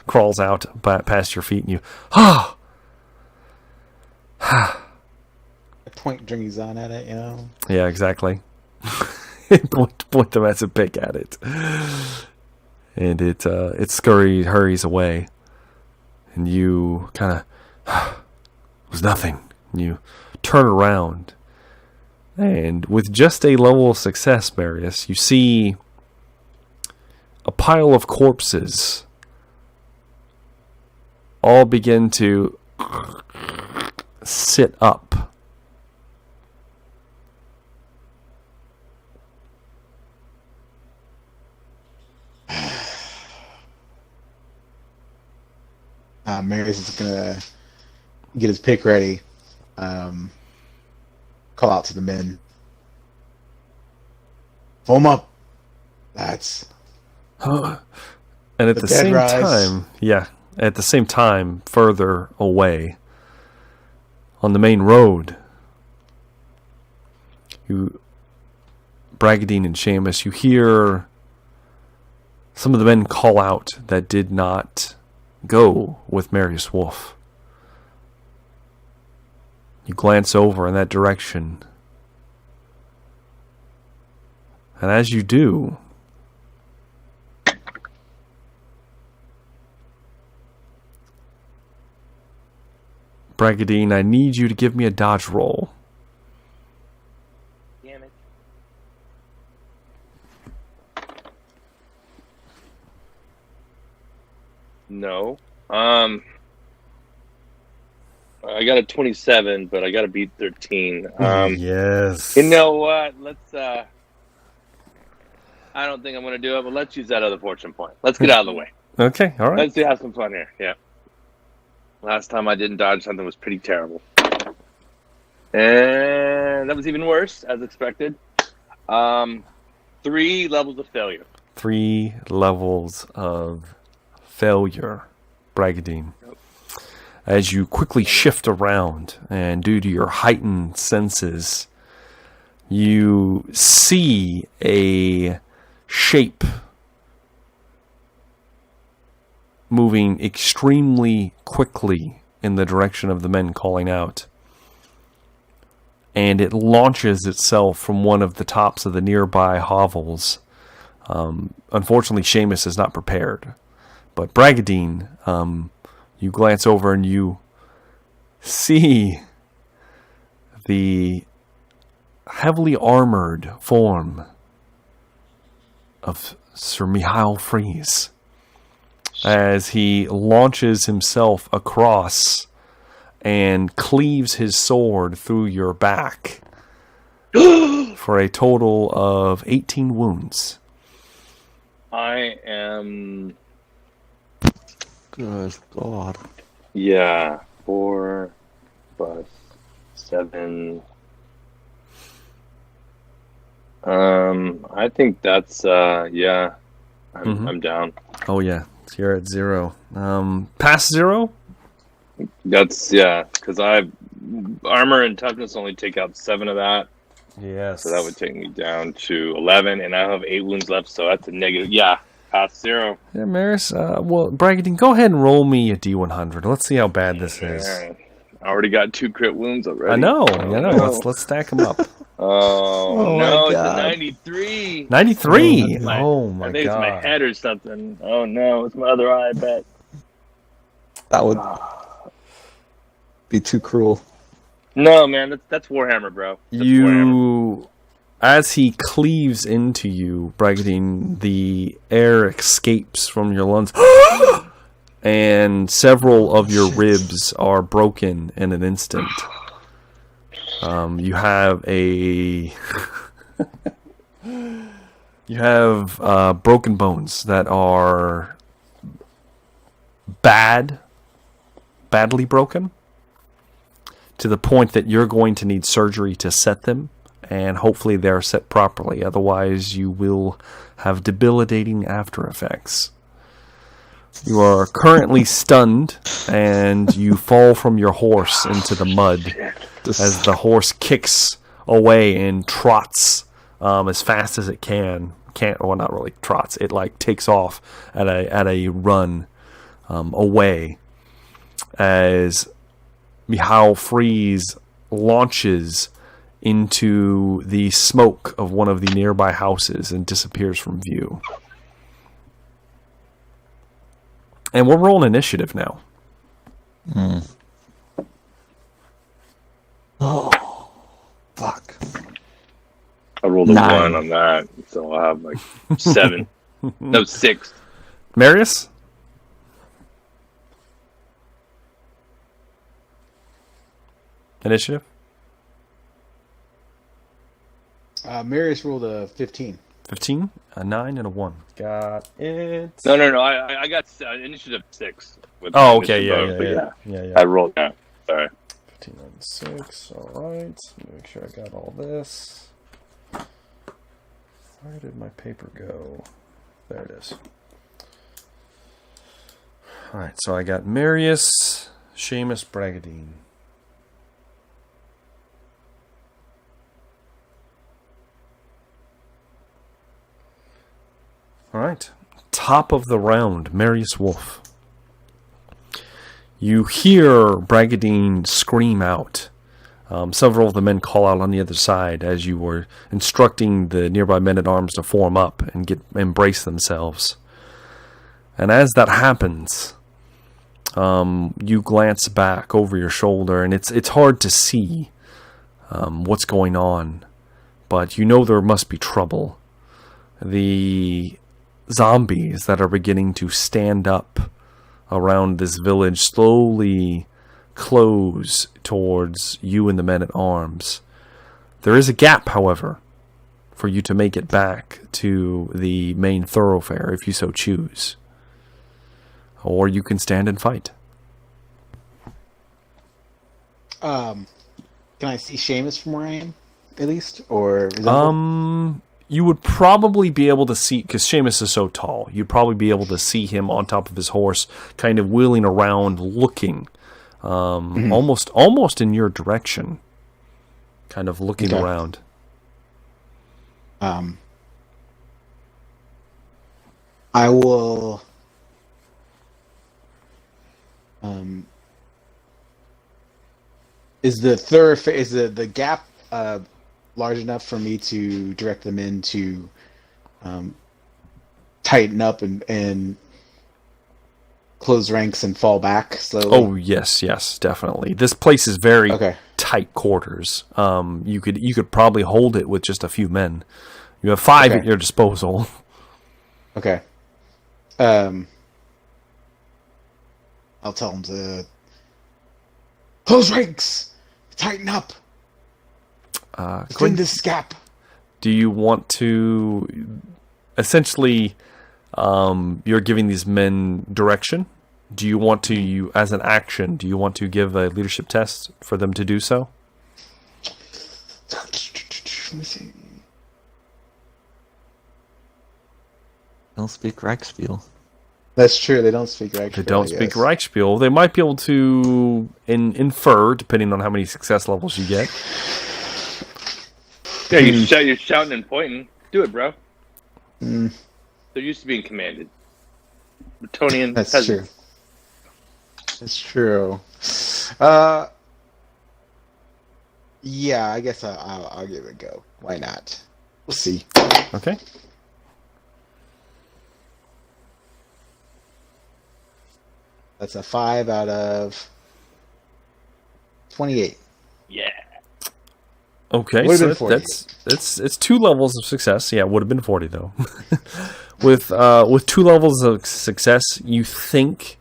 crawls out past your feet, and you, Point dringies on at it, you know? Yeah, exactly. point the massive pick at it, and it hurries away, and you kind of it was nothing. And you turn around, and with just a level of success, Marius, you see a pile of corpses all begin to sit up. Marius is gonna get his pick ready. Call out to the men. Foam up. That's And at The the dead same rise. time, at the same time, further away, on the main road, Bragadine and Seamus, you hear some of the men call out that did not go with Marius Wolf. You glance over in that direction, and as you do, Bragadine, I need you to give me a dodge roll. Damn it. No. I got a 27, but I got to beat 13. Yes. You know what? Let's. I don't think I'm going to do it, but let's use that other fortune point. Let's get out of the way. Okay, all right. Let's have some fun here. Yeah. Last time I didn't dodge something was pretty terrible. And that was even worse, as expected. 3 levels of failure. 3 levels of failure, Bragadine. Yep. As you quickly shift around, and due to your heightened senses, you see a shape moving extremely quickly in the direction of the men calling out. And it launches itself from one of the tops of the nearby hovels. Unfortunately, Seamus is not prepared. But Bragadine, you glance over and you see the heavily armored form of Sir Mihail Freeze as he launches himself across and cleaves his sword through your back for a total of 18 wounds. I am... Good God. Yeah, 4 plus 7. I think that's yeah. I'm down. Oh yeah, you're at 0. Past 0? That's because I armor and toughness only take out 7 of that, Yes. so that would take me down to 11, and I have 8 wounds left, so that's a negative. Yeah, past 0. Yeah, Maris. Well, Bragadine, go ahead and roll me a D100. Let's see how bad this is. Yeah. I already got 2 crit wounds already. I know. No. Let's stack them up. Oh, my no, it's God. a 93. 93. My- Oh my I think god. it's my head or something. Oh no, it's my other eye, I bet. That would be too cruel. No, man, that's Warhammer, bro. That's Warhammer. You, as he cleaves into you, Bragadine, the air escapes from your lungs, and several of your ribs are broken in an instant. You have broken bones that are badly broken, to the point that you're going to need surgery to set them, and hopefully they're set properly. Otherwise, you will have debilitating after effects. You are currently stunned, and you fall from your horse into the mud as the horse kicks away and trots as fast as it can. Well, not really trots. It takes off at a run away as Mihail Freeze launches into the smoke of one of the nearby houses and disappears from view. And we're rolling initiative now. Oh, fuck. I rolled a 9. 1 on that, so I'll have 7. No, 6. Marius? Initiative? Marius rolled a 15. 15? A 9 and a 1. Got it. No. I got initiative 6. With Oh, okay. initiative, but Yeah. I rolled that. Sorry. 15 and 6. Alright. Make sure I got all this. Where did my paper go? There it is. Alright, so I got Marius, Seamus, Bragadine. All right. Top of the round, Marius Wolf. You hear Bragadine scream out. Several of the men call out on the other side as you were instructing the nearby men-at-arms to form up and embrace themselves. And as that happens, you glance back over your shoulder, and it's hard to see what's going on, but you know there must be trouble. The zombies that are beginning to stand up around this village slowly close towards you and the men-at-arms. There is a gap, however, for you to make it back to the main thoroughfare if you so choose. Or you can stand and fight. Can I see Seamus from where I am, at least? Or is that you would probably be able to see, because Seamus is so tall, you'd probably be able to see him on top of his horse, kind of wheeling around, looking, almost in your direction, kind of looking around. I will. Is the gap large enough for me to direct them in to tighten up and close ranks and fall back slowly? Oh yes, definitely. This place is very tight quarters. You could probably hold it with just a few men. You have 5 at your disposal. Okay. I'll tell them to close ranks, tighten up, defend this gap. Do you want to essentially? You're giving these men direction. Do you want to, as an action, do you want to give a leadership test for them to do so? Let me see. Don't speak Reichspiel. That's true. They don't speak Reichspiel. They don't speak Reichspiel. They might be able to infer, depending on how many success levels you get. Yeah, you're shouting and pointing. Do it, bro. They're used to being commanded. Bretonian That's peasants. true. That's true. Yeah, I guess I'll give it a go. Why not? We'll see. Okay. That's a 5 out of 28. Yeah. Okay, Would've so been 40. it's 2 levels of success. Yeah, it would have been 40 though. With 2 levels of success, you think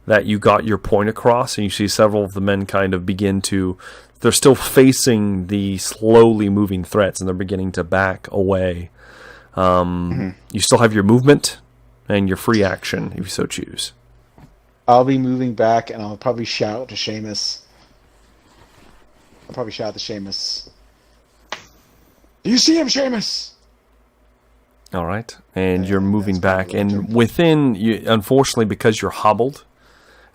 that you got your point across, and you see several of the men kind of begin to. They're still facing the slowly moving threats, and they're beginning to back away. You still have your movement and your free action, if you so choose. I'll be moving back, and I'll probably shout to Seamus. Do you see him, Seamus? All right, and you're moving back, and within, unfortunately, because you're hobbled,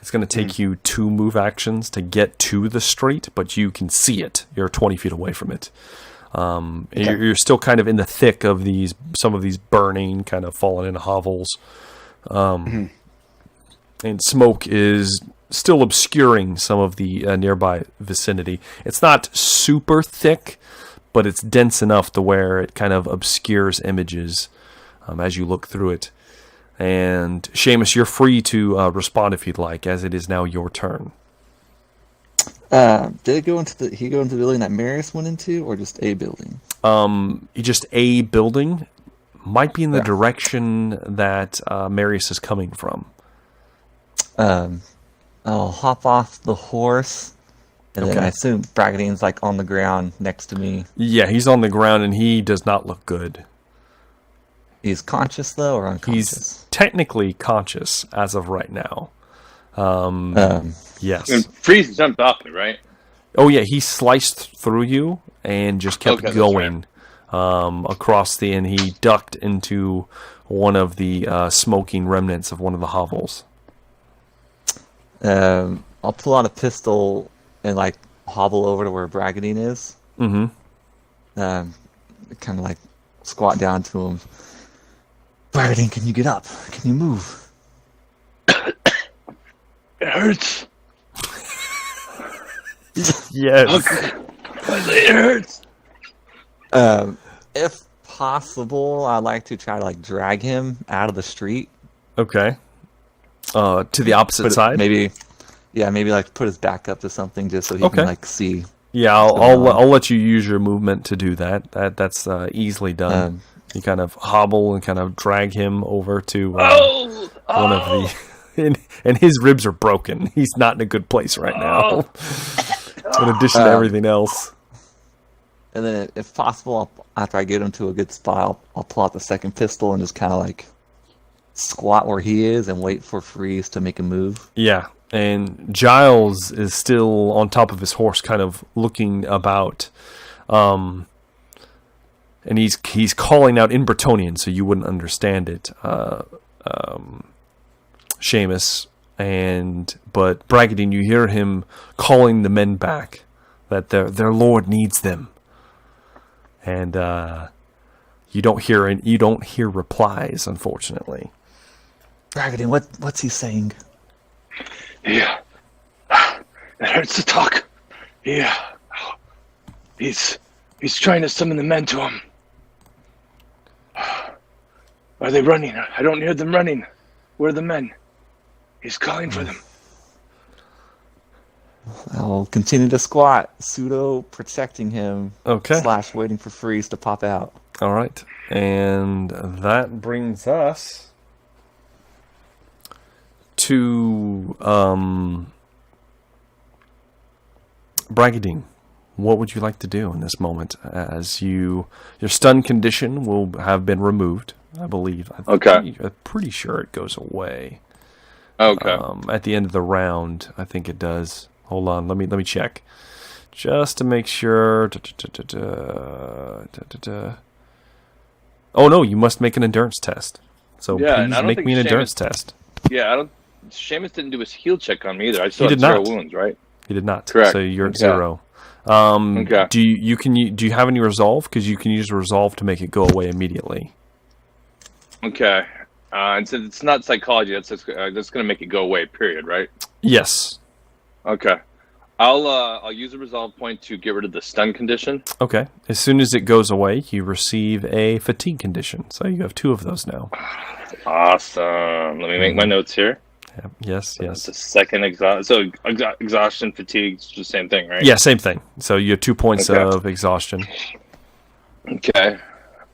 it's going to take you 2 move actions to get to the street, but you can see it. You're 20 feet away from it. You're still kind of in the thick of some of these burning, kind of fallen in hovels. And smoke is still obscuring some of the nearby vicinity. It's not super thick, but it's dense enough to where it kind of obscures images as you look through it. And Seamus, you're free to respond if you'd like, as it is now your turn. Did it go into the building that Marius went into, or just a building? Just a building. Might be in the direction that Marius is coming from. I'll hop off the horse, and then I assume Bragadine's like on the ground next to me. Yeah, he's on the ground, and he does not look good. He's conscious, though, or unconscious? He's technically conscious as of right now. Yes. And Freeze jumped off it, right? Oh, yeah, he sliced through you and just kept going across and he ducked into one of the smoking remnants of one of the hovels. I'll pull out a pistol and like hobble over to where Bragadine is. Mm-hmm. Kind of like squat down to him. Bragadin, can you get up? Can you move? It hurts. Yes. My leg hurts. If possible, I'd like to try to like drag him out of the street. Okay. To the opposite side? Maybe like put his back up to something just so he can like see. Yeah, I'll let you use your movement to do that. That's easily done. You kind of hobble and kind of drag him over to one of the... And his ribs are broken. He's not in a good place right now. In addition to everything else. And then, if possible, after I get him to a good spot, I'll pull out the second pistol and just kind of like squat where he is and wait for Freeze to make a move. Yeah, and Giles is still on top of his horse, kind of looking about. And he's calling out in Bretonnian, so you wouldn't understand it. Seamus, but Bragadin, you hear him calling the men back that their lord needs them, and you don't hear replies, unfortunately. Bragadin, what's he saying? Yeah, it hurts to talk. Yeah, he's trying to summon the men to him. Are they running? I don't hear them running. Where are the men? He's calling for them. I'll continue to squat, pseudo protecting him. Okay. / waiting for Freeze to pop out. All right, and that brings us to Bragadin. What would you like to do in this moment, as your stun condition will have been removed? I believe. Okay. I'm pretty sure it goes away. Okay. At the end of the round, I think it does. Hold on, let me check, just to make sure. Oh no, you must make an endurance test. So Yeah, please make me an endurance test. Yeah, Seamus didn't do his heal check on me either. I still He had did 0 not. wounds, right? He did not. Correct. So you're at Okay. 0. Okay. Do you have any resolve? Because you can use resolve to make it go away immediately. Okay. And since it's not psychology, that's going to make it go away. Period. Right? Yes. Okay. I'll use a resolve point to get rid of the stun condition. Okay. As soon as it goes away, you receive a fatigue condition. So you have 2 of those now. Awesome. Let me make my notes here. Yeah. Yes. It's a second exhaustion. So exhaustion, fatigue, it's the same thing, right? Yeah, same thing. So you have 2 points Okay. of exhaustion. Okay.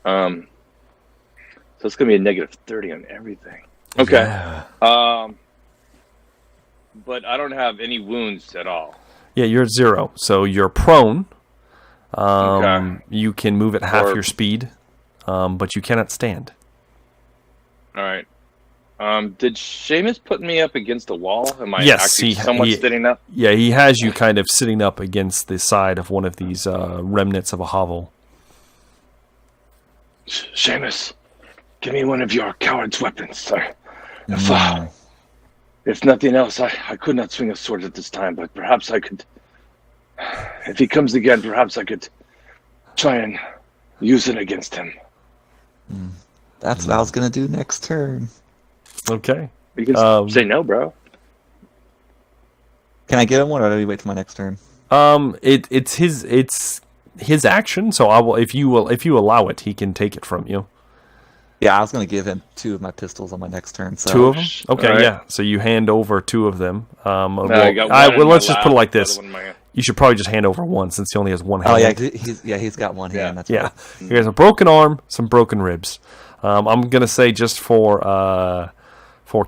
So it's gonna be a negative 30 on everything. Okay. Yeah. But I don't have any wounds at all. Yeah, you're at 0. So you're prone. Okay. You can move at half Or- your speed, but you cannot stand. All right. Did Seamus put me up against a wall? Am I Yes, actually he- somewhat he- sitting up? Yeah, he has you kind of sitting up against the side of one of these remnants of a hovel. Seamus, give me one of your coward's weapons, sir. If nothing else, I could not swing a sword at this time, but perhaps I could. If he comes again, perhaps I could try and use it against him. That's what I was gonna do next turn. Okay. You can say no, bro. Can I get him one, or do we wait till my next turn? It's his action. So I will, if you allow it, he can take it from you. Yeah, I was gonna give him 2 of my pistols on my next turn. So 2 of them. Okay, All right. yeah. So you hand over 2 of them. I got one in my let's just lap, put it like the this. other one in my hand. You should probably just hand over 1 since he only has 1 hand. Oh yeah, he's got 1 hand. That's Yeah, right. he has a broken arm, some broken ribs. I'm gonna say just for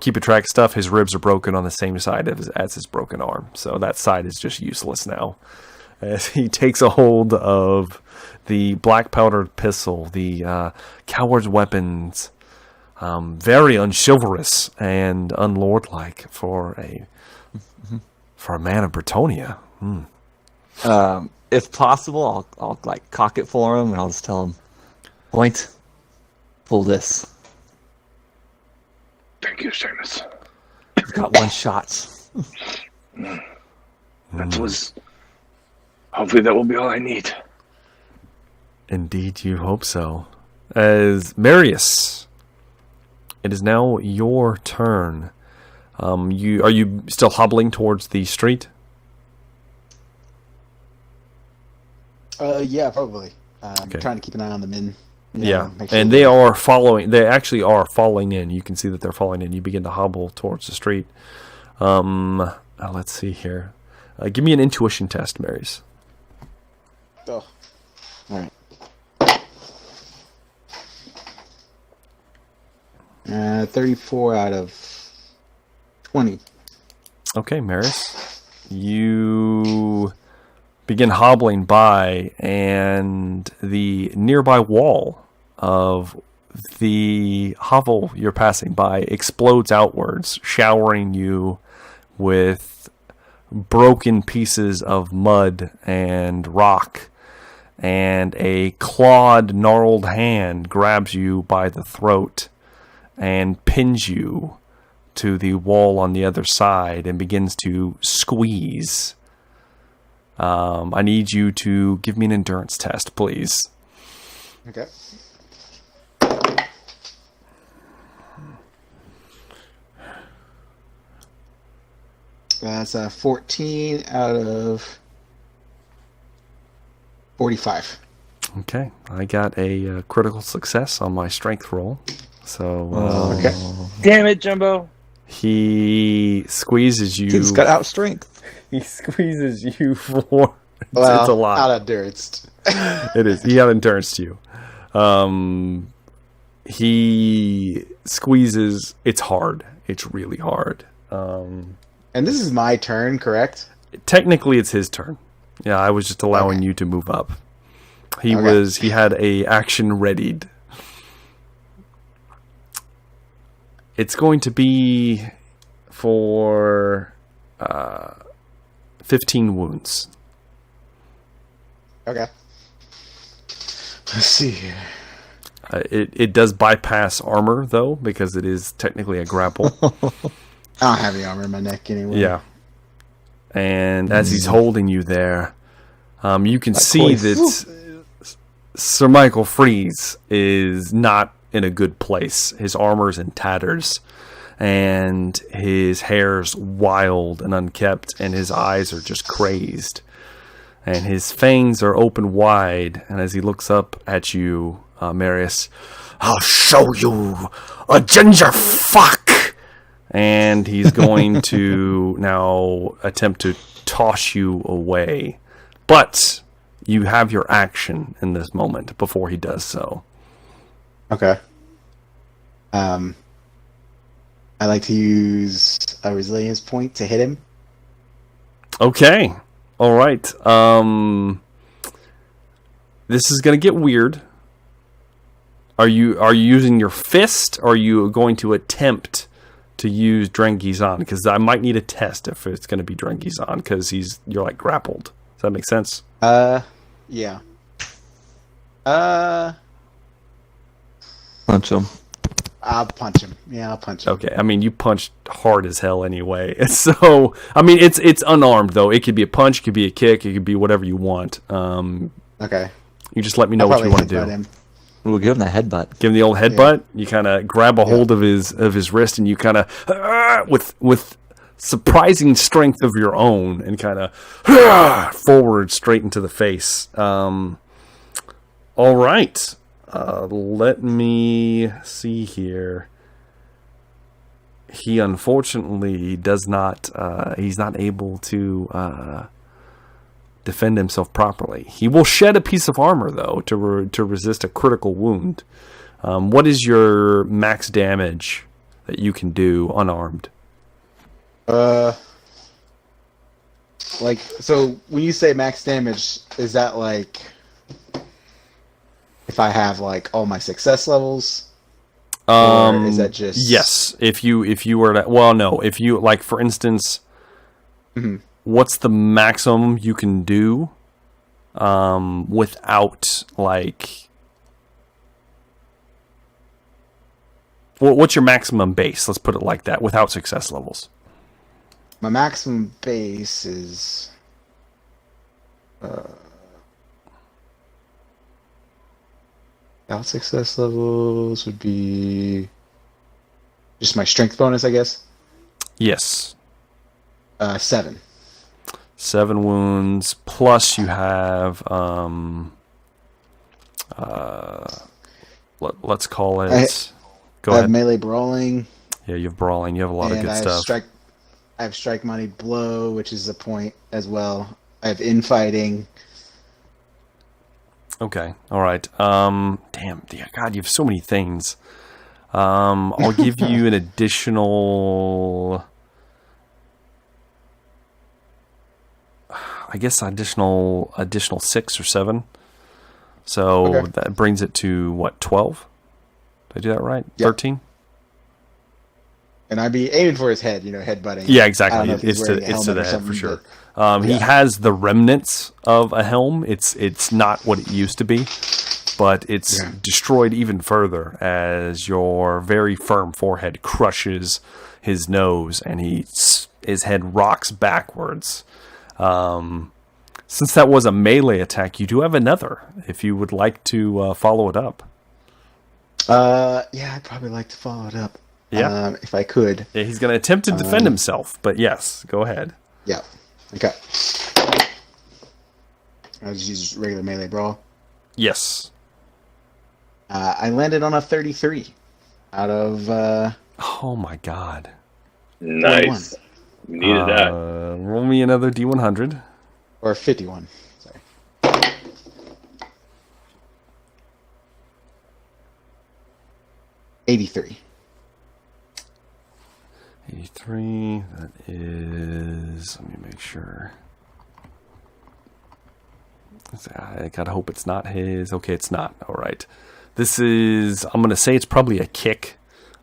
keep a track stuff, his ribs are broken on the same side as his broken arm, so that side is just useless now. As he takes a hold of the black powdered pistol, the coward's weapons, very unchivalrous and unlordlike for a man of Bretonnia. If possible, I'll like cock it for him, and I'll just tell him, point, pull this. Thank you, Seamus. You've got 1 shot. That was. Hopefully, that will be all I need. Indeed, you hope so. As Marius, it is now your turn. Are you still hobbling towards the street? Yeah, probably. Okay. Trying to keep an eye on the men. Yeah, make sure and they are following. They actually are falling in. You can see that they're falling in. You begin to hobble towards the street. Let's see here. Give me an intuition test, Marys. Oh. All right. 34 out of 20. Okay, Marys. You begin hobbling by, and the nearby wall of the hovel you're passing by explodes outwards, showering you with broken pieces of mud and rock, and a clawed, gnarled hand grabs you by the throat and pins you to the wall on the other side and begins to squeeze. I need you to give me an endurance test, please. Okay. That's a 14 out of 45. Okay, I got a critical success on my strength roll. So Okay. Damn it, Jumbo. he squeezes you. Kid's got out strength. He squeezes you for. Well, it's a lot. out of endurance. It is. He had endurance to you. He squeezes. It's hard. It's really hard. And this is my turn, correct? Technically, it's his turn. Yeah, I was just allowing you to move up. He had a action readied. It's going to be for 15 wounds. Okay. Let's see here. It does bypass armor, though, because it is technically a grapple. I don't have any armor in my neck anyway. Yeah. And as he's holding you there, you can see that Sir Michael Freeze is not in a good place. His armor's in tatters, and his hair's wild and unkept, and his eyes are just crazed. And his fangs are open wide, and as he looks up at you, Marius, "I'll show you, a ginger fuck!" And he's going to now attempt to toss you away. But you have your action in this moment before he does so. Okay. I like to use a resilience point to hit him. Okay. All right. This is going to get weird. Are you using your fist, or are you going to attempt to use Drengizan? Because I might need a test if it's going to be Drengizan, because you're like grappled. Does that make sense? Yeah. Punch him. I'll punch him. Yeah, I'll punch him. Okay. I mean, you punched hard as hell anyway. So, I mean, it's unarmed though. It could be a punch, it could be a kick, it could be whatever you want. Okay. You just let me know what you want to do. Him. We'll give him the headbutt. Give him the old headbutt. You kind of grab a hold of his wrist, and you kind of with surprising strength of your own, and kind of forward straight into the face. All right. Let me see here. He unfortunately does not. He's not able to defend himself properly. He will shed a piece of armor though to resist a critical wound. What is your max damage that you can do unarmed? Like, so when you say max damage, is that like if I have like all my success levels? Or is that just yes? If you were to, well, no. If you, like, for instance, what's the maximum you can do without, like, what's your maximum base? Let's put it like that, without success levels. My maximum base is without success levels would be Just my strength bonus, I guess. Yes. 7. 7 wounds, plus you have, let's call it... Go I have ahead. melee brawling. Yeah, you have brawling. You have a lot of good stuff. I have strike mighty blow, which is a point as well. I have infighting. Okay, all right. Damn, God, you have so many things. I'll give you an additional... I guess additional 6 or 7. So Okay. that brings it to, what, 12? Did I do that right? Yep. 13? And I'd be aiming for his head, headbutting. Yeah, I exactly. don't know if he's It's to wearing a helmet the or head something, for sure. but- He yeah. has the remnants of a helm. It's not what it used to be, but it's Yeah. destroyed even further as your very firm forehead crushes his nose, and his head rocks backwards. Since that was a melee attack, you do have another. If you would like to follow it up. Yeah, I'd probably like to follow it up. Yeah. If I could. Yeah, he's going to attempt to defend himself, but yes, go ahead. Yeah. Okay. I'll just use regular melee brawl. Yes. I landed on a 33 out of Oh my God. Nice. We needed that. Roll me another D100. or 51. Sorry. 83. 83. That is. Let me make sure. I gotta hope it's not his. Okay, it's not. All right. This is. I'm gonna say it's probably a kick,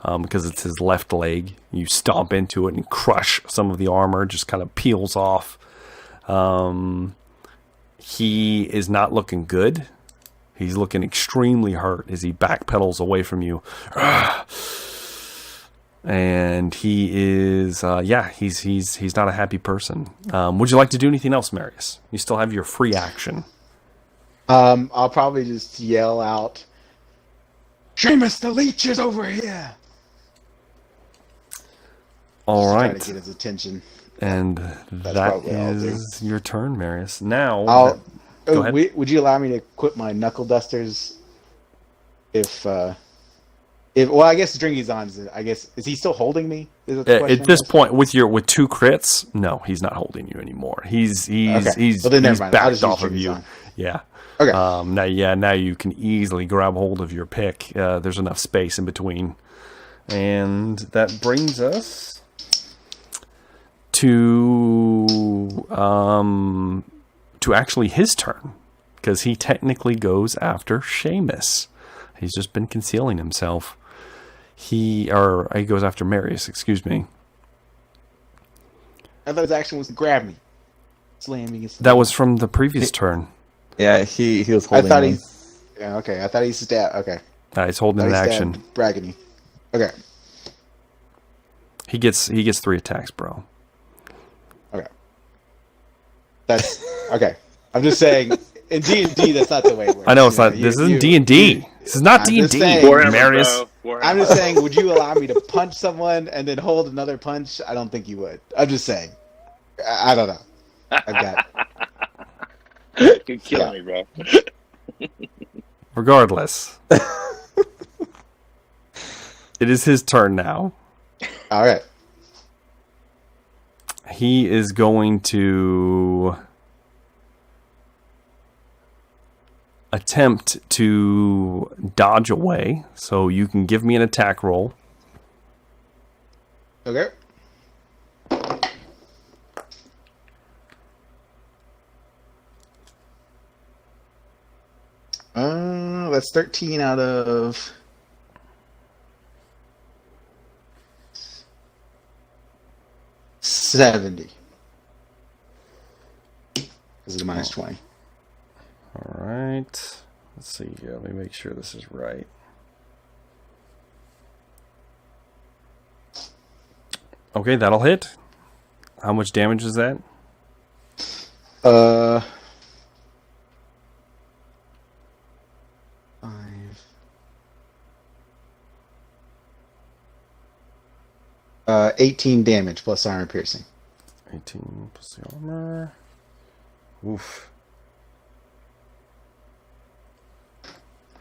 because it's his left leg. You stomp into it and crush some of the armor. Just kind of peels off. He is not looking good. He's looking extremely hurt as he backpedals away from you. And he is, he's not a happy person. Would you like to do anything else, Marius? You still have your free action. I'll probably just yell out, "Seamus, the leech is over here!" All Try right. to get his attention. And That's that probably what I'll do. is your turn, Marius. Now, go ahead. Would you allow me to quit my knuckle dusters? If well, I guess Dringy's on. I guess is he still holding me? Is that the question, At this I guess? point, with 2 crits, no, he's not holding you anymore. He's Okay. Well, then never he's mind. I'll backed just off use of you. Dringy's on. Yeah. Okay. Now you can easily grab hold of your pick. There's enough space in between, and that brings us to actually his turn, because he technically goes after Seamus. He's just been concealing himself. He goes after Marius. Excuse me. I thought his action was to grab me, slam me. That was from the previous turn. Yeah, he was I holding thought on. he's. Yeah. Okay. I thought he stabbed. Okay. He's holding an action. Bragging. Okay. He gets 3 attacks, bro. Okay. That's okay. I'm just saying. In D&D, that's not the way it works. I know it's not. You- This isn't you- D&D. This is not I'm just D&D, saying. Warhammer, Marius. bro. Warhammer. I'm just saying, would you allow me to punch someone and then hold another punch? I don't think you would. I'm just saying. I don't know. I've got. You're killing me, bro. Regardless, it is his turn now. All right. He is going to attempt to dodge away. So you can give me an attack roll. Okay. That's 13 out of 70. This is a minus 20. All right. Let's see here. Let me make sure this is right. Okay, that'll hit. How much damage is that? Five. 18 damage plus armor piercing. 18 plus the armor. Oof.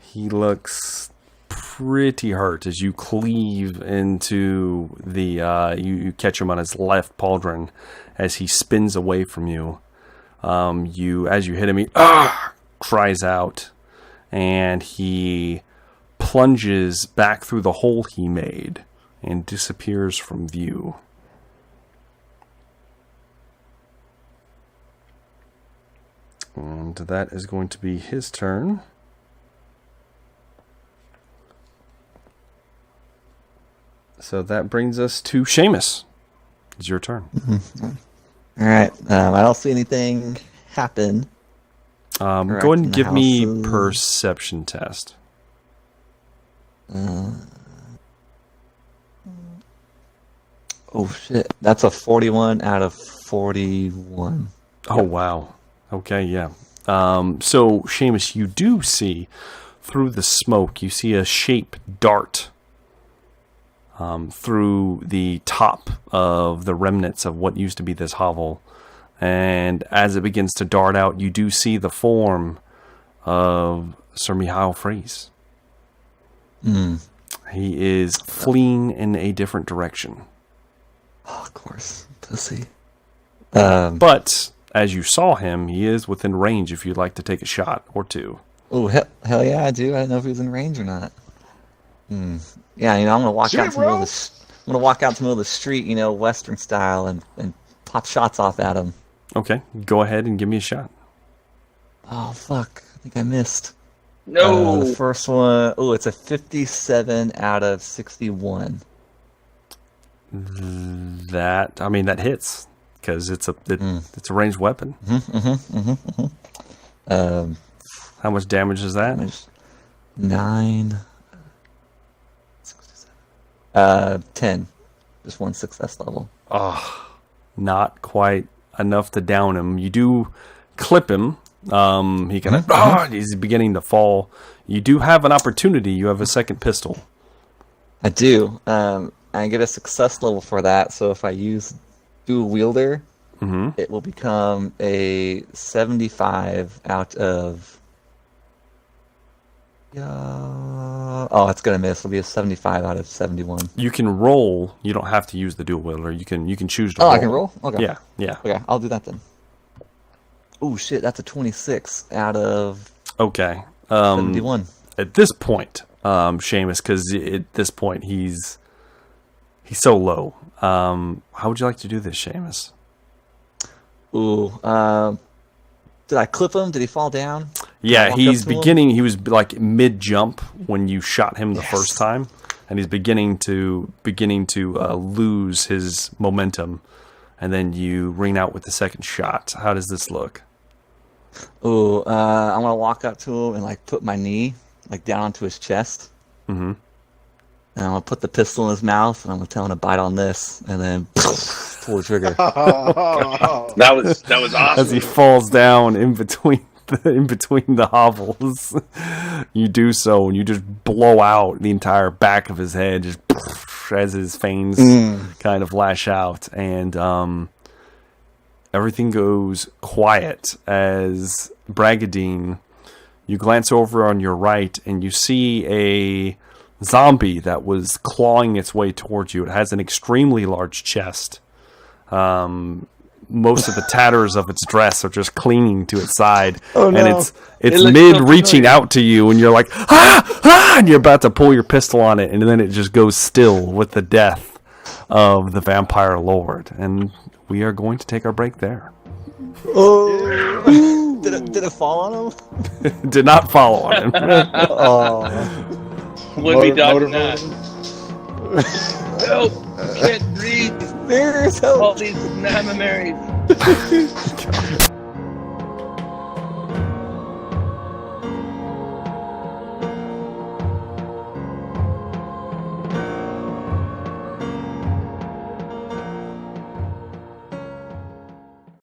He looks pretty hurt as you cleave into the you catch him on his left pauldron as he spins away from you. As you hit him, he cries out, and he plunges back through the hole he made and disappears from view. And that is going to be his turn. So that brings us to Seamus. It's your turn. All right. I don't see anything happen. Go ahead and give me perception test. Oh shit! That's a 41 out of 41. Oh wow. Okay, yeah. So Seamus, you do see through the smoke. You see a shape dart through the top of the remnants of what used to be this hovel. And as it begins to dart out, you do see the form of Sir Mihail Freeze. He is fleeing in a different direction. Oh, of course. Pussy. But as you saw him, he is within range if you'd like to take a shot or two. Oh, hell yeah, I do. I don't know if he was in range or not. Yeah, I'm gonna walk out to the middle of the. I'm gonna walk out to the middle of the street, Western style, and pop shots off at him. Okay, go ahead and give me a shot. Oh fuck! I think I missed. No. The first one. Oh, it's a 57 out of 61. That hits because it's a ranged weapon. How much damage is that? 9. 10. Just one success level. Oh, not quite enough to down him. You do clip him. He kind of he's beginning to fall. You do have an opportunity. You have a second pistol. I do. I get a success level for that. So if I use dual wielder, it will become a 75 out of. Oh, it's gonna miss. It'll be a 75 out of 71. You can roll. You don't have to use the dual wielder. You can choose to roll. I can roll? Okay. Yeah. Okay, I'll do that then. Oh shit, that's a 26 out of 71. At this point, Seamus, because at this point he's so low. How would you like to do this, Seamus? Ooh, did I clip him? Did he fall down? Yeah, he's beginning. He was like mid jump when you shot him the first time, and he's beginning to lose his momentum, and then you ring out with the second shot. How does this look? Ooh, I'm gonna walk up to him and put my knee down onto his chest. And I'm gonna put the pistol in his mouth, and I'm gonna tell him to bite on this, and then pull the trigger. That was awesome. As he falls down in between the hovels, you do so, and you just blow out the entire back of his head, just as his fangs kind of lash out, and everything goes quiet as Bragadine. You glance over on your right, and you see a zombie that was clawing its way towards you. It has an extremely large chest. Most of the tatters of its dress are just clinging to its side, and it's mid reaching out to you, and you're like and you're about to pull your pistol on it, and then it just goes still with the death of the vampire lord. And we are going to take our break there. Oh, did it fall on him? Did not fall on him. Would be dodging that. Help! Can't breathe. There's help. All these Namamarys.